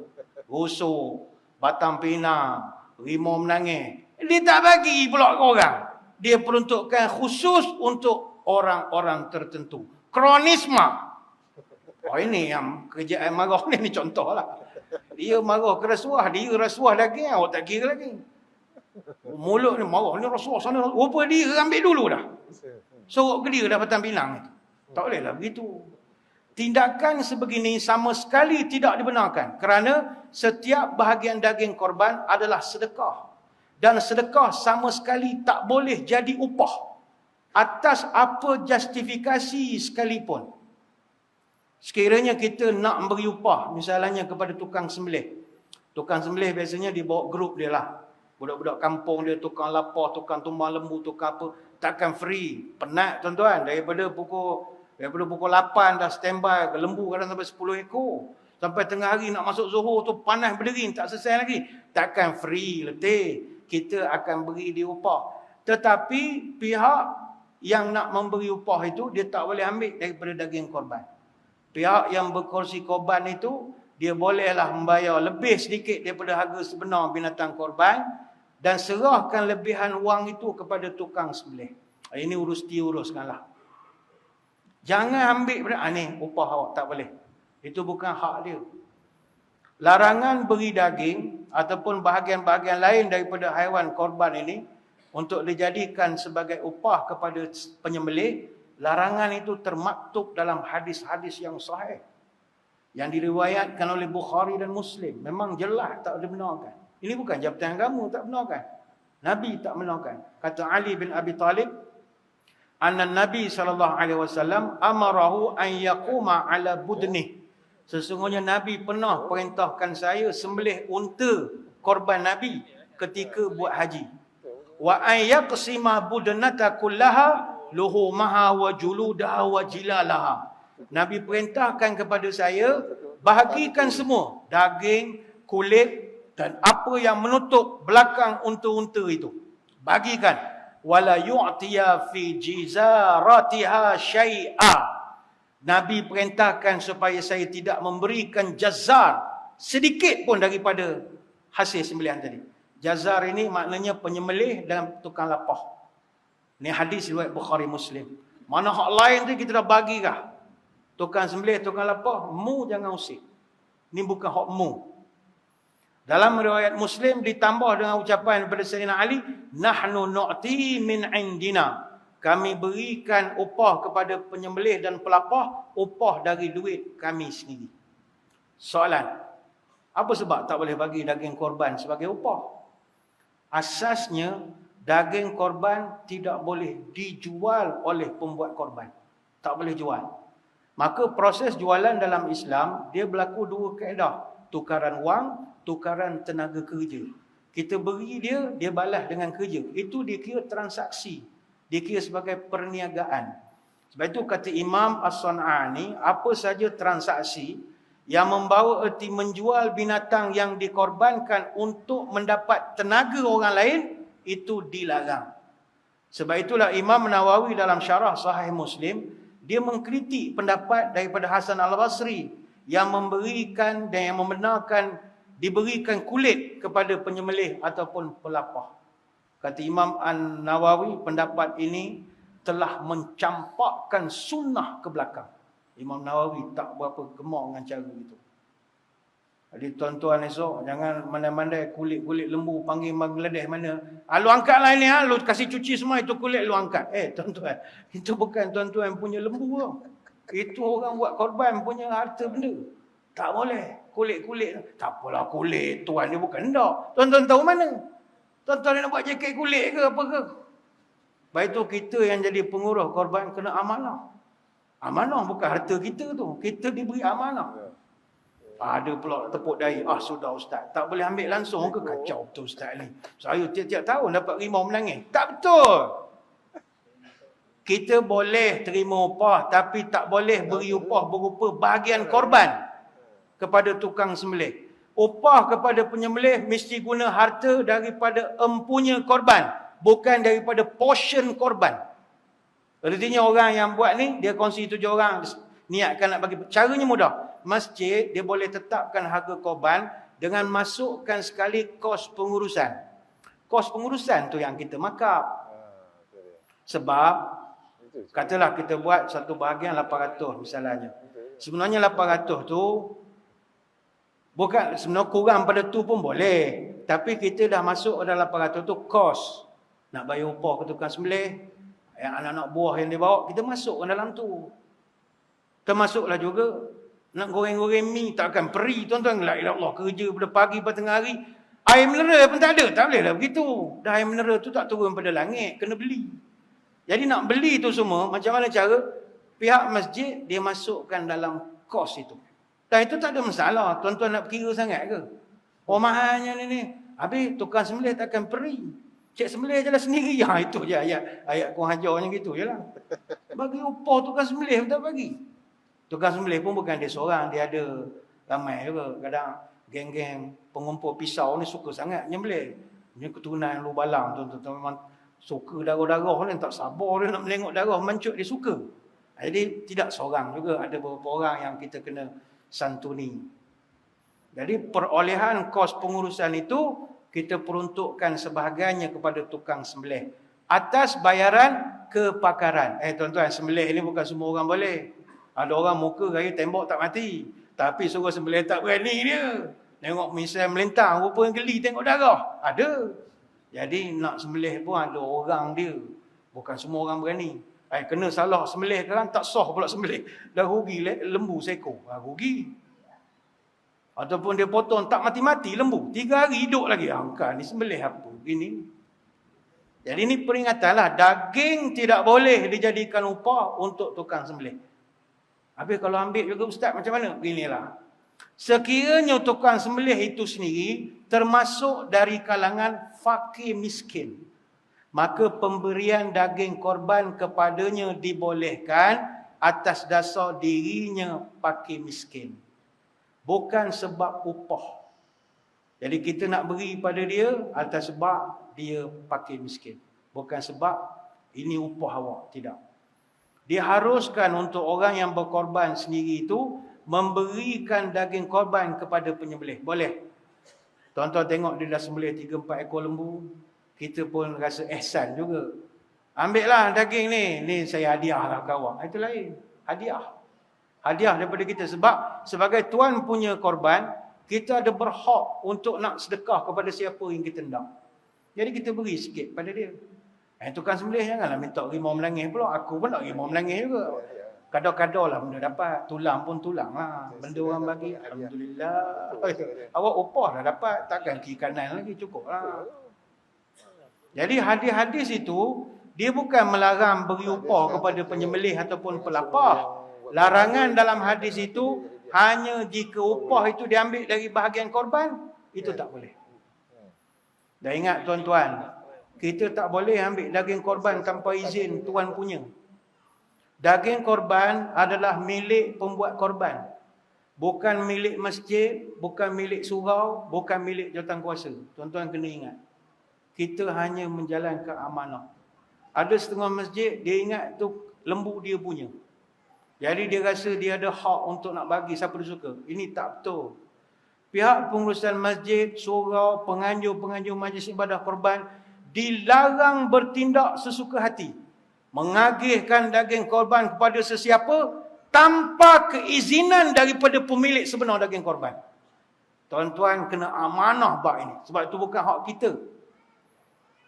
rusuk, batang pinang, rimau menangis. Dia tak bagi pula ke orang. Dia peruntukkan khusus untuk orang-orang tertentu. Kronisma. Oh, ini yang kerjaan marah ni contoh lah. Dia marah ke rasuah, dia rasuah lagi, awak tak kira lagi. Mulut ni marah, ni rasuah sana. Rupa dia ambil dulu dah. Sorok ke dia dah batang pinang. Tak bolehlah begitu. Tindakan sebegini sama sekali tidak dibenarkan. Kerana setiap bahagian daging korban adalah sedekah. Dan sedekah sama sekali tak boleh jadi upah. Atas apa justifikasi sekalipun. Sekiranya kita nak beri upah, misalnya kepada tukang sembelih. Tukang sembelih biasanya dia bawa grup dia lah. Budak-budak kampung dia, tukang lapar, tukang tumbang lembu, tukang apa. Takkan free. Penat tuan-tuan. Daripada pukul 8 dah standby ke lembu kadang sampai 10 ekor. Sampai tengah hari nak masuk Zuhur tu panas berdering, tak selesai lagi. Takkan free letih. Kita akan beri dia upah. Tetapi pihak yang nak memberi upah itu, dia tak boleh ambil daripada daging korban. Pihak yang berkursi korban itu, dia bolehlah membayar lebih sedikit daripada harga sebenar binatang korban dan serahkan lebihan wang itu kepada tukang sembelih. Ini uruskanlah. Jangan ambil benda, ni upah awak, tak boleh. Itu bukan hak dia. Larangan beri daging ataupun bahagian-bahagian lain daripada haiwan korban ini untuk dijadikan sebagai upah kepada penyembelih. Larangan itu termaktub dalam hadis-hadis yang sahih. Yang diriwayatkan oleh Bukhari dan Muslim. Memang jelas tak dibenarkan. Ini bukan jabatan agama, tak benarkan. Nabi tak benarkan. Kata Ali bin Abi Talib, anna Nabi SAW amarahu an yaquma ala budnih. Sesungguhnya Nabi pernah perintahkan saya sembelih unta korban Nabi ketika buat haji. Wa an yaqsima budnata kullaha luhumaha wa juludaha wa jilalaha. Nabi perintahkan kepada saya, bahagikan semua daging, kulit dan apa yang menutup belakang unta-unta itu. Bagikan. Wala yu'tiya fi jizaratiha syai'a. Nabi perintahkan supaya saya tidak memberikan jazar sedikit pun daripada hasil sembelihan tadi. Jazar ini maknanya penyembelih dan tukang lapah. Ini hadis riwayat Bukhari Muslim. Mana hak lain tu kita dah bagi kah? Tukang sembelih, tukang lapah, mu jangan usik. Ini bukan hak mu. Dalam riwayat Muslim ditambah dengan ucapan daripada Sayyidina Ali, nahnu nu'ti min indina. Kami berikan upah kepada penyembelih dan pelapah, upah dari duit kami sendiri. Soalan, apa sebab tak boleh bagi daging korban sebagai upah? Asasnya, daging korban tidak boleh dijual oleh pembuat korban. Tak boleh jual. Maka proses jualan dalam Islam, dia berlaku 2 kaedah. Tukaran wang, tukaran tenaga kerja. Kita beri dia, dia balas dengan kerja. Itu dikira transaksi. Dikira sebagai perniagaan. Sebab itu kata Imam As-San'ani, apa saja transaksi yang membawa erti menjual binatang yang dikorbankan untuk mendapat tenaga orang lain, itu dilarang. Sebab itulah Imam Nawawi dalam syarah Sahih Muslim, dia mengkritik pendapat daripada Hasan Al-Basri yang memberikan dan yang membenarkan diberikan kulit kepada penyembelih ataupun pelapah. Kata Imam An-Nawawi, pendapat ini telah mencampakkan sunnah ke belakang. Imam Nawawi tak berapa gemar dengan cara itu. Jadi tuan-tuan esok, jangan mandai-mandai kulit-kulit lembu panggil Bangladesh mana. Lu angkatlah ini, lu kasih cuci semua itu kulit lu angkat. Tuan-tuan, itu bukan tuan-tuan punya lembu tau. Itu orang buat korban punya harta benda. Tak boleh. Kulit-kulit. Tak apalah kulit tuan ni bukan hendak. Tuan-tuan tahu mana? Tuan-tuan nak buat jaket kulit ke apa ke? Baik tu kita yang jadi pengurus korban kena amanah. Amanah bukan harta kita tu. Kita diberi amanah. Ada pula tepuk dahi. Sudah ustaz. Tak boleh ambil langsung ke? Kacau betul ustaz ni. Saya tiap-tiap tahun dapat rimau menangis. Tak betul. Kita boleh terima upah, tapi tak boleh beri upah berupa bahagian korban kepada tukang sembelih. upah kepada penyembelih mesti guna harta daripada empunya korban, bukan daripada portion korban. Artinya orang yang buat ni, dia kongsi 7 orang, niatkan nak bagi. Caranya mudah. Masjid, dia boleh tetapkan harga korban dengan masukkan sekali kos pengurusan. Kos pengurusan tu yang kita markup. Sebab, katalah kita buat satu bahagian 800 misalnya. Sebenarnya 800 tu, bukan sebenarnya kurang pada tu pun boleh. Tapi kita dah masuk dalam 800 tu kos. Nak bayar upah ke tukang sembelih, yang anak-anak buah yang dia bawa, kita masukkan dalam tu. Termasuklah juga nak goreng-goreng mi, takkan peri tuan-tuan. La ilah Allah, kerja pada pagi pada tengah hari. Air mineral pun tak ada, tak boleh lah begitu. Dah air mineral tu tak turun pada langit, kena beli. Jadi nak beli tu semua, macam mana cara? Pihak masjid, dia masukkan dalam kos itu. Dan itu tak ada masalah, tuan-tuan nak kira sangat ke? Oh mahalnya ni. Habis tukang sembelih takkan peri. Cik sembelih je lah sendiri. Ya, itu je ayat Quran hajarnya gitu je lah. Bagi upah tukang sembelih tak bagi. Tukang sembelih pun bukan dia seorang, dia ada ramai juga. Kadang geng-geng pengumpul pisau ni suka sangat nyembelih. Ini keturunan lu balang tuan-tuan, memang suka darah-darah ni, tak sabar dia nak melengok darah mancut, dia suka. Jadi tidak seorang juga, ada beberapa orang yang kita kena santuni. Jadi perolehan kos pengurusan itu kita peruntukkan sebahagiannya kepada tukang sembelih atas bayaran kepakaran. Tuan-tuan, sembelih ni bukan semua orang boleh. Ada orang muka gaya tembok tak mati, tapi suruh sembelih tak berani dia. Tengok misal melintang, rupa yang geli tengok darah. Ada. Jadi nak sembelih pun ada orang dia. Bukan semua orang berani. Kena salah sembelih kan, tak sah pula sembelih. Dah rugi lembu seekor. Rugi. Ataupun dia potong tak mati-mati lembu. 3 hari hidup lagi. Angkat ni sembelih apa? Gini. Jadi ni peringatanlah. Daging tidak boleh dijadikan upah untuk tukang sembelih. Habis kalau ambil juga ustaz macam mana? Beginilah. Sekiranya tukang sembelih itu sendiri termasuk dari kalangan fakir miskin, maka pemberian daging korban kepadanya dibolehkan atas dasar dirinya fakir miskin. Bukan sebab upah. Jadi kita nak beri pada dia atas sebab dia fakir miskin. Bukan sebab ini upah awak. Tidak. Diharuskan untuk orang yang berkorban sendiri itu memberikan daging korban kepada penyembelih. Boleh. Tuan-tuan tengok dia dah sembelih 3-4 ekor lembu. Kita pun rasa ihsan juga. Ambil lah daging ni. Ni saya hadiah lah ke awak. Itu lain. Hadiah. Hadiah daripada kita. Sebab sebagai tuan punya korban, kita ada berhak untuk nak sedekah kepada siapa yang kita nak. Jadi kita beri sikit pada dia. Tukang sembelih janganlah minta rimau melangis pula. Aku pun nak rimau melangis juga. Kadang-kadang lah benda dapat. Tulang pun tulang lah. Benda orang bagi. Alhamdulillah. Awak upah dah dapat. Takkan kiri kanan lagi. Cukup lah. Jadi hadis-hadis itu, dia bukan melarang beri upah kepada penyembelih ataupun pelapah. Larangan dalam hadis itu, hanya jika upah itu diambil dari bahagian korban, itu tak boleh. Dan ingat tuan-tuan, kita tak boleh ambil daging korban tanpa izin tuan punya. Daging korban adalah milik pembuat korban. Bukan milik masjid, bukan milik surau, bukan milik jawatankuasa. Tuan-tuan kena ingat. Kita hanya menjalankan amanah. Ada setengah masjid, dia ingat tu lembu dia punya. Jadi dia rasa dia ada hak untuk nak bagi siapa dia suka. Ini tak betul. Pihak pengurusan masjid, surau, penganjur-penganjur majlis ibadah korban dilarang bertindak sesuka hati, mengagihkan daging korban kepada sesiapa tanpa keizinan daripada pemilik sebenar daging korban. Tuan-tuan kena amanah bab ini. Sebab itu bukan hak kita.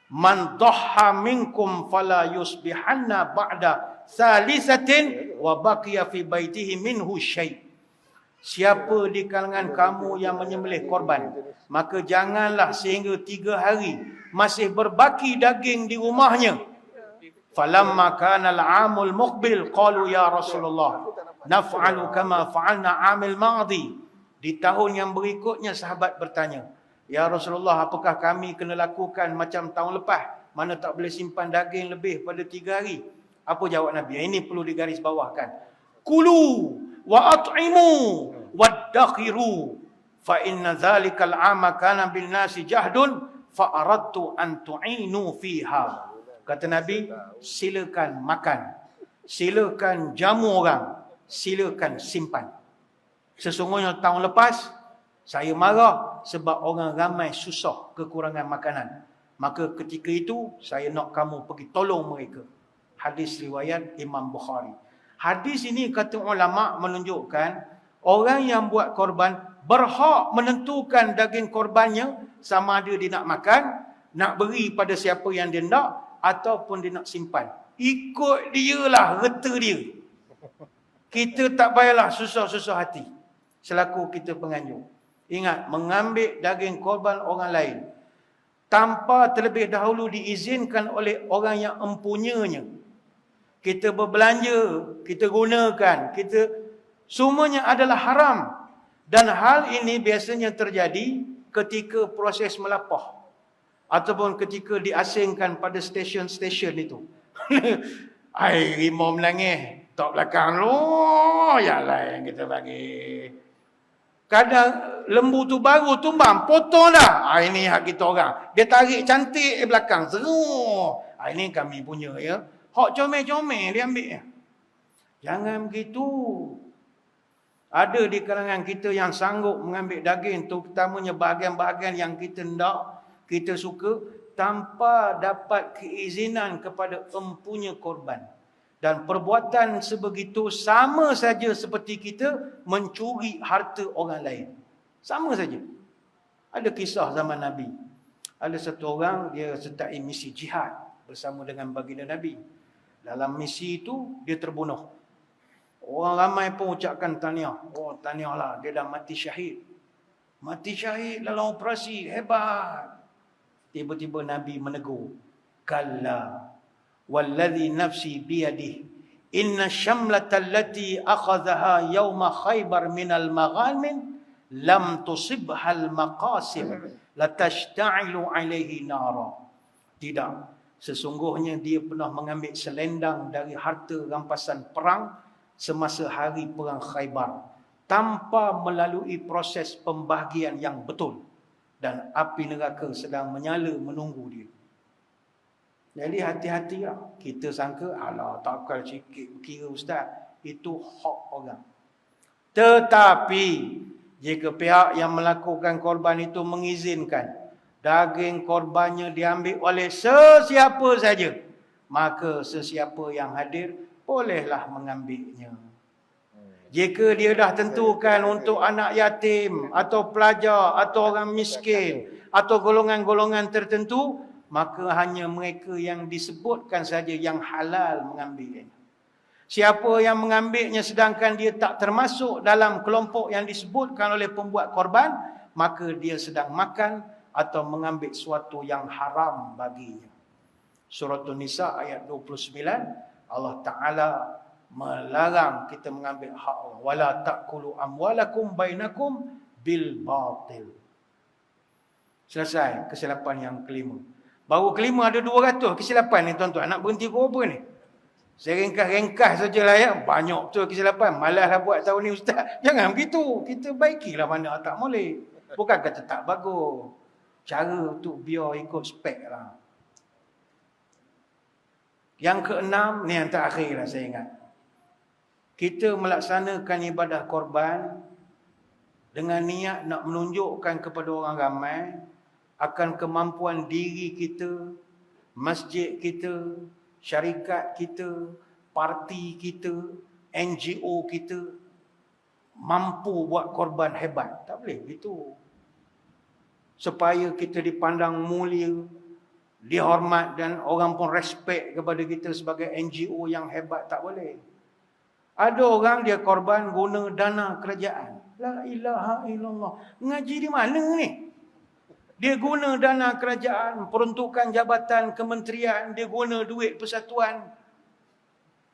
Man dhahha minkum fala yusbihanna ba'da salisatin wa baqiya fi baitihi minhu syai'. Siapa di kalangan kamu yang menyembelih korban, maka janganlah sehingga 3 hari masih berbaki daging di rumahnya. Falamma kana al-'amul muqbil qalu ya Rasulullah naf'alu kama fa'alna 'amil madhi. Di tahun yang berikutnya sahabat bertanya, ya Rasulullah, apakah kami kena lakukan macam tahun lepas, mana tak boleh simpan daging lebih pada 3 hari? Apa jawab Nabi? Ini perlu digarisbawahkan. Kulu wa at'imu waddakhiru fa inna dzalikal 'ama kana bin nasi jahdun fa aradtu an tu'inu fiha. Kata Nabi, silakan makan, silakan jamu orang, silakan simpan. Sesungguhnya tahun lepas saya marah sebab orang ramai susah kekurangan makanan. Maka ketika itu saya nak kamu pergi tolong mereka. Hadis riwayat Imam Bukhari. Hadis ini kata ulama menunjukkan orang yang buat korban berhak menentukan daging korbannya sama ada dia nak makan, nak beri pada siapa yang dia nak ataupun dia nak simpan. Ikut dia lah, reta dia. Kita tak payahlah susah-susah hati selaku kita penganjur. Ingat, mengambil daging korban orang lain tanpa terlebih dahulu diizinkan oleh orang yang empunyanya. Kita berbelanja, kita gunakan, semuanya adalah haram. Dan hal ini biasanya terjadi ketika proses melapah. Ataupun ketika diasingkan pada stesen-stesen itu. Ai, rimau menangis. Tak belakang lu, yalah yang kita bagi. Kadang lembu tu baru tumbang, potong dah. Ini hak kita orang. Dia tarik cantik belakang. Seru. Ini kami punya ya. Hak comel-comel dia ambil. Jangan begitu. Ada di kalangan kita yang sanggup mengambil daging, terutamanya bahagian-bahagian yang kita nak, kita suka, tanpa dapat keizinan kepada empunya korban. Dan perbuatan sebegitu sama saja seperti kita mencuri harta orang lain. Sama saja. Ada kisah zaman Nabi. Ada satu orang, dia sertai misi jihad bersama dengan baginda Nabi. Dalam misi itu, dia terbunuh. Orang ramai pun ucapkan tahniah. Oh, tahniahlah, dia dah mati syahid. Mati syahid dalam operasi, hebat. Tiba-tiba Nabi menegur. Kalla, walladhi nafsi biyadih, inna syamlata allati akhadhaha yawma khaybar minal maghamin, lam tusibhal maqasim, latashta'ilu alaihi nara. Tidak. Sesungguhnya dia pernah mengambil selendang dari harta rampasan perang semasa hari perang Khaybar tanpa melalui proses pembahagian yang betul, dan api neraka sedang menyala menunggu dia. Jadi hati-hatilah. Kita sangka alah takkan sikit kira ustaz, itu hak orang. Tetapi jika pihak yang melakukan korban itu mengizinkan daging korbannya diambil oleh sesiapa saja, maka sesiapa yang hadir bolehlah mengambilnya. Jika dia dah tentukan untuk anak yatim atau pelajar atau orang miskin atau golongan-golongan tertentu, maka hanya mereka yang disebutkan saja yang halal mengambilnya. Siapa yang mengambilnya sedangkan dia tak termasuk dalam kelompok yang disebutkan oleh pembuat korban, maka dia sedang makan atau mengambil sesuatu yang haram baginya. Surah An-Nisa ayat 29, Allah Ta'ala melarang kita mengambil hak orang. Wala ta'kulu amwalakum bainakum bil batil. Selesai kesilapan yang kelima. Baru kelima ada 200 kesilapan ni tuan-tuan. Nak berhenti ke apa ni? Saya ringkas-ringkas sajalah ya. Banyak betul kesilapan. Malaslah buat tahun ni ustaz. Jangan begitu. Kita baikilah mana tak boleh. Bukan kata tak bagus. Cara untuk biar ikut spek lah. Yang keenam, ni yang terakhir lah saya ingat. Kita melaksanakan ibadah korban dengan niat nak menunjukkan kepada orang ramai akan kemampuan diri kita, masjid kita, syarikat kita, parti kita, NGO kita mampu buat korban hebat. Tak boleh begitu. Supaya kita dipandang mulia, dihormat dan orang pun respect kepada kita sebagai NGO yang hebat. Tak boleh. Ada orang dia korban guna dana kerajaan. La ilaha illallah. Ngaji di mana ni? Dia guna dana kerajaan, peruntukan jabatan kementerian, dia guna duit persatuan.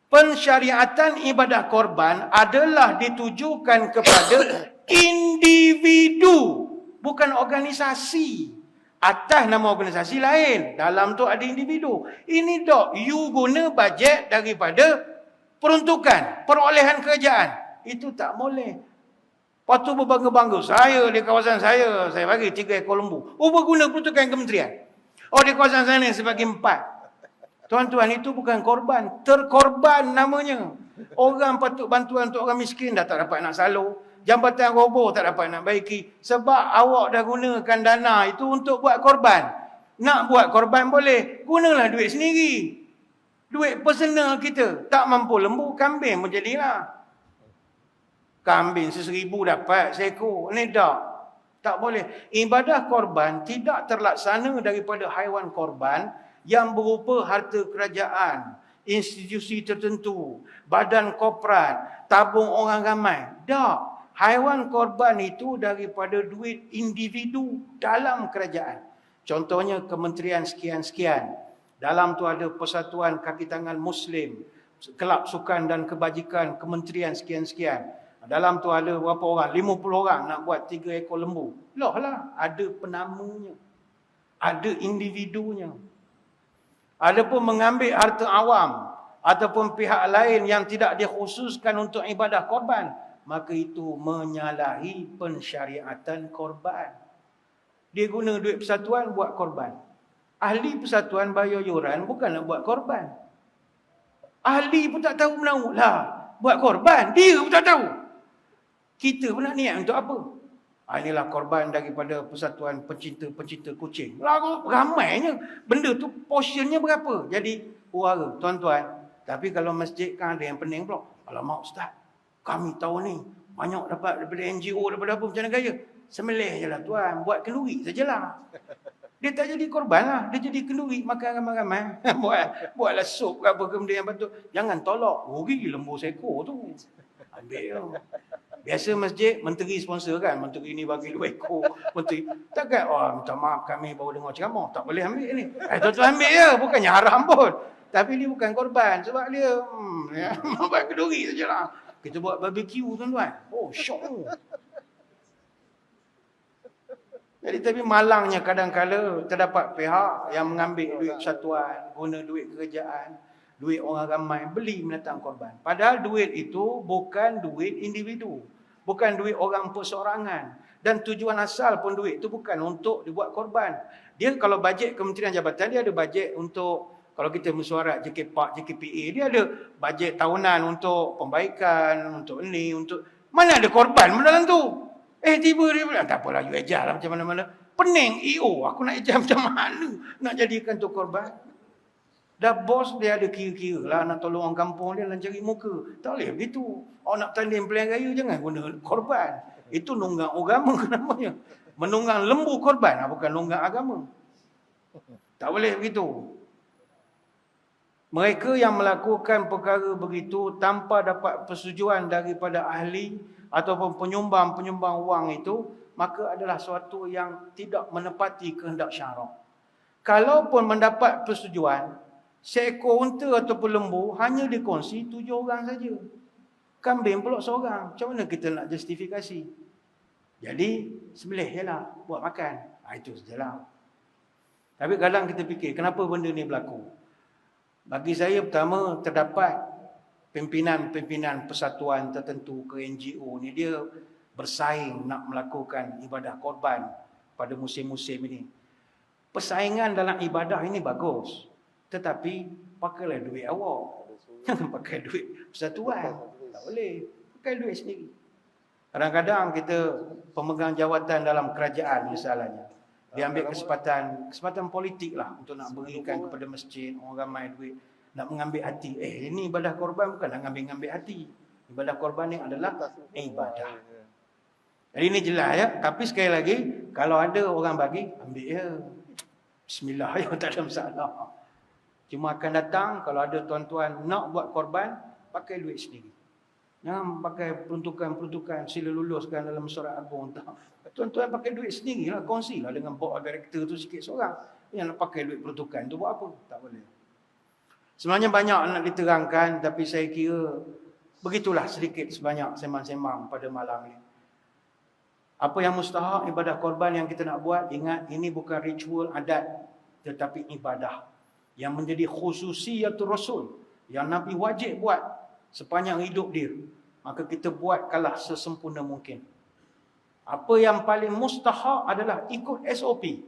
Pensyariatan ibadah korban adalah ditujukan kepada individu, bukan organisasi. Atas nama organisasi lain, dalam tu ada individu. Ini dok, you guna bajet daripada peruntukan, perolehan kerajaan. Itu tak boleh. Lepas tu berbangga-bangga, saya di kawasan saya bagi 3 ekor lembu. Oh, berguna peruntukan kementerian. Oh, di kawasan sana saya bagi 4. Tuan-tuan, itu bukan korban, terkorban namanya. Orang patut bantuan untuk orang miskin dah tak dapat nak salur. Jambatan roboh tak dapat nak baiki. Sebab awak dah gunakan dana itu untuk buat korban. Nak buat korban boleh, gunalah duit sendiri. Duit personal kita. Tak mampu lembu, kambing pun jadilah. Kambing 1,000 dapat seekor. Ni tak boleh. Ibadah korban tidak terlaksana daripada haiwan korban yang berupa harta kerajaan, institusi tertentu, badan korporat, tabung orang ramai. Tak. Haiwan korban itu daripada duit individu dalam kerajaan. Contohnya kementerian sekian-sekian. Dalam tu ada Persatuan Kaki Tangan Muslim, Kelab Sukan dan Kebajikan Kementerian sekian-sekian. Dalam tu ada berapa orang? 50 orang nak buat 3 ekor lembu. Lah, ada penamanya. Ada individunya. Ada pun mengambil harta awam ataupun pihak lain yang tidak dikhususkan untuk ibadah korban, maka itu menyalahi pensyariatan korban. Dia guna duit persatuan buat korban. Ahli persatuan bayar yuran bukan nak buat korban. Ahli pun tak tahu menahu lah buat korban. Dia pun tak tahu. Kita pun nak niat untuk apa? Inilah korban daripada persatuan pencinta kucing. Ramainya. Benda tu portionnya berapa? Jadi, puara, tuan-tuan. Tapi kalau masjid kan ada yang pening pula. Alamak Ustaz, kami tahu ni banyak dapat daripada NGO, daripada apa macam gaya. Semelih je lah tuan. Buat kenduri sajalah. Dia tak jadi korban lah. Dia jadi kenduri. Makan ramai-ramai. Buatlah sup ke apa ke benda yang patut. Jangan tolak. Rugi lembu seekor tu. Ambil. Biasa masjid, menteri sponsor kan. Menteri ni bagi 2 ekor. Menteri. Takkan, minta maaf kami baru dengar ceramah. Tak boleh ambil ni. Tuan-tuan ambil je. Bukannya haram pun. Tapi dia bukan korban. Sebab dia, buat kenduri sajalah. Kita buat barbecue tuan-tuan. Oh, syok tu. Jadi tapi malangnya kadang-kala terdapat pihak yang mengambil duit persatuan, guna duit kerajaan, duit orang ramai, beli mendatang korban. Padahal duit itu bukan duit individu. Bukan duit orang perseorangan. Dan tujuan asal pun duit itu bukan untuk dibuat korban. Dia kalau bajet Kementerian Jabatan, dia ada bajet untuk, kalau kita mesyuarat JKPAK, JKPA, dia ada bajet tahunan untuk pembaikan, untuk ini, untuk... Mana ada korban dalam tu? Tiba dia bilang, tak apalah, you ejar lah macam mana-mana. Pening, aku nak ejar macam mana? Nak jadikan tu korban? Dah bos dia ada kira-kira lah nak tolong orang kampung dia nak cari muka. Tak boleh begitu. Nak tanding pilihan raya jangan guna korban. Itu nunggang agama namanya. Menunggang lembu korban, bukan nunggang agama. Tak boleh begitu. Mereka yang melakukan perkara begitu tanpa dapat persetujuan daripada ahli ataupun penyumbang-penyumbang wang itu, maka adalah suatu yang tidak menepati kehendak syarak. Kalaupun mendapat persetujuan, seekor unta ataupun lembu hanya dikongsi 7 orang saja. Kambing pula seorang. Macam mana kita nak justifikasi? Jadi, sembelih je lah, buat makan. Itu sajalah. Tapi kadang kita fikir, kenapa benda ni berlaku? Bagi saya, pertama, terdapat pimpinan-pimpinan persatuan tertentu ke NGO ni, dia bersaing nak melakukan ibadah korban pada musim-musim ini. Persaingan dalam ibadah ini bagus. Tetapi, pakailah duit awak. Jangan pakai duit persatuan. Tak boleh. Pakai duit sendiri. Kadang-kadang kita pemegang jawatan dalam kerajaan misalnya. Dia ambil kesempatan politik lah untuk nak berikan kepada masjid, orang ramai duit. Nak mengambil hati. Ini ibadah korban bukan nak ngambil hati. Ibadah korban ni adalah ibadah. Jadi ini jelas ya. Tapi sekali lagi, kalau ada orang bagi, ambil ya. Bismillah ya, tak ada masalah. Cuma akan datang, kalau ada tuan-tuan nak buat korban, pakai duit sendiri. Jangan pakai peruntukan-peruntukan sila luluskan dalam mesyuarat agung. Tuan-tuan pakai duit sendiri lah. Kongsilah dengan board director tu sikit seorang. Yang nak pakai duit peruntukan tu buat apa? Tak boleh. Sebenarnya banyak nak diterangkan, tapi saya kira begitulah sedikit sebanyak sembang-sembang pada malam ini. Apa yang mustahak ibadah korban yang kita nak buat, ingat ini bukan ritual adat, tetapi ibadah yang menjadi khususiyatul Rasul, yang Nabi wajib buat sepanjang hidup dia. Maka kita buatkanlah sesempurna mungkin. Apa yang paling mustahak adalah ikut SOP.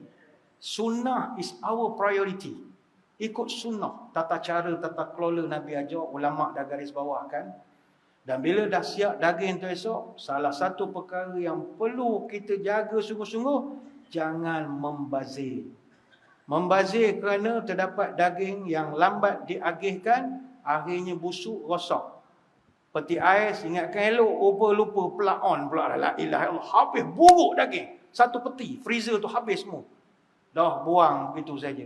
Sunnah is our priority. Ikut sunnah, tata cara, tata kelola Nabi ajar, ulama' dah garis bawah kan. Dan bila dah siap daging tu esok, salah satu perkara yang perlu kita jaga sungguh-sungguh, jangan membazir. Membazir kerana terdapat daging yang lambat diagihkan, akhirnya busuk, rosak. Peti ais, ingatkan elok, lupa plug on pula. La ilaha illallah, habis buruk daging. Satu peti, freezer tu habis semua. Dah buang begitu saja.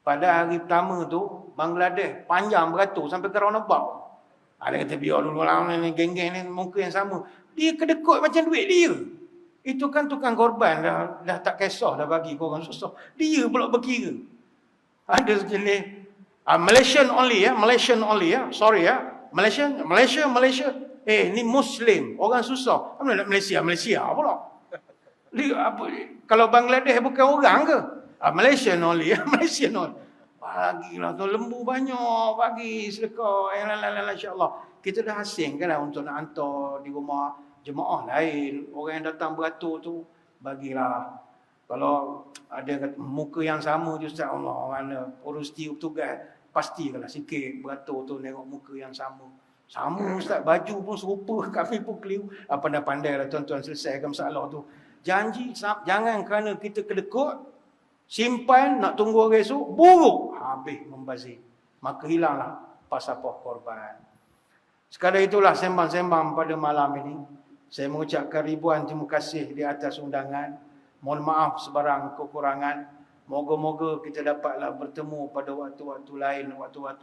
Pada hari pertama tu, Bangladesh panjang beratur sampai ke roundabout. Ada kata biar dulu lah ni, geng-geng ni muka yang sama. Dia kedekut macam duit dia. Itu kan tukang korban dah tak kisah dah bagi korang susah. Dia pula berkira. Ada sejenis Malaysian only ya, Malaysian only ya. Sorry ya. Malaysia. Ni Muslim, orang susah. Apa nak Malaysia pula. Dia, apa, kalau Bangladesh bukan orang ke? Malaysian only ya, Malaysian only. Bagilah tu lembu banyak, bagi sedekah. Insya-Allah. Kita dah asing kan untuk nak hantar di rumah jemaah lain. Orang yang datang beratur tu bagilah. Kalau ada muka yang sama je Ustaz, Allah mana urus petugas, pastilah sikit beratur tu tengok muka yang sama. Sama Ustaz, baju pun serupa, kami pun keliru. Pandai-pandailah tuan-tuan selesaikan masalah tu. Janji jangan kerana kita kedekut, simpan nak tunggu hari esok, buruk, habis membazir. Maka hilanglah pasapah korban. Sekadar itulah sembang-sembang pada malam ini. Saya mengucapkan ribuan terima kasih di atas undangan. Mohon maaf sebarang kekurangan. Moga-moga kita dapatlah bertemu pada waktu-waktu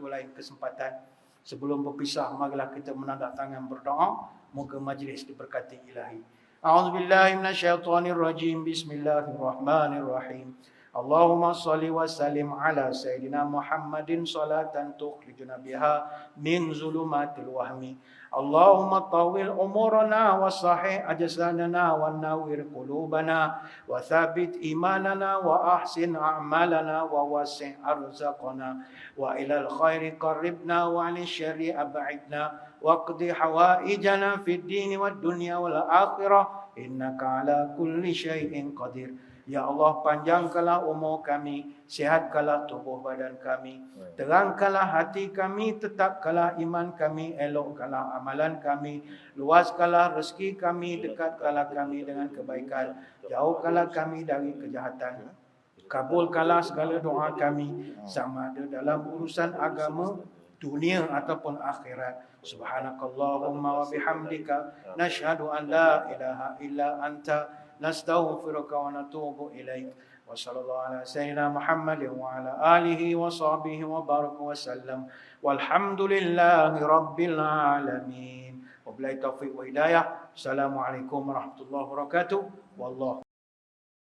lain kesempatan. Sebelum berpisah, marilah kita menandatangan berdoa. Moga majlis diberkati ilahi. A'udzubillahi minasyaitonirrajim. Bismillahirrahmanirrahim. Allahumma salli wa sallim ala Sayyidina Muhammadin salatan tukhrijuna biha min zulumatil wahmi. Allahumma tawil umurana wa sahih ajsadana wa nawwir qulubana wa thabit imanana wa ahsin a'malana wa wasi' arzaqana wa ilal khairi qarribna wa 'anil syarri ab'idna wa qdi hawaijana fid dini wad dunya wal akhirah innaka ala kulli syai'in qadir. Ya Allah, panjangkanlah umur kami, sihatkanlah tubuh badan kami, terangkanlah hati kami, tetapkanlah iman kami, elokkanlah amalan kami, luaskanlah rezeki kami, dekatkanlah kami dengan kebaikan, jauhkanlah kami dari kejahatan. Kabulkanlah segala doa kami, sama ada dalam urusan agama, dunia ataupun akhirat. Subhanakallahumma wa bihamdika nashhadu an la ilaha illa anta nastaghfiruka wa natubu ilaik. Wa sallallahu ala sayyidina Muhammadin wa ala alihi wa sahbihi wa baraka wa sallam. Walhamdulillahi rabbil alamin. Wabillahi taufiq wa hidayah. Assalamualaikum warahmatullahi wabarakatuh. Wallahu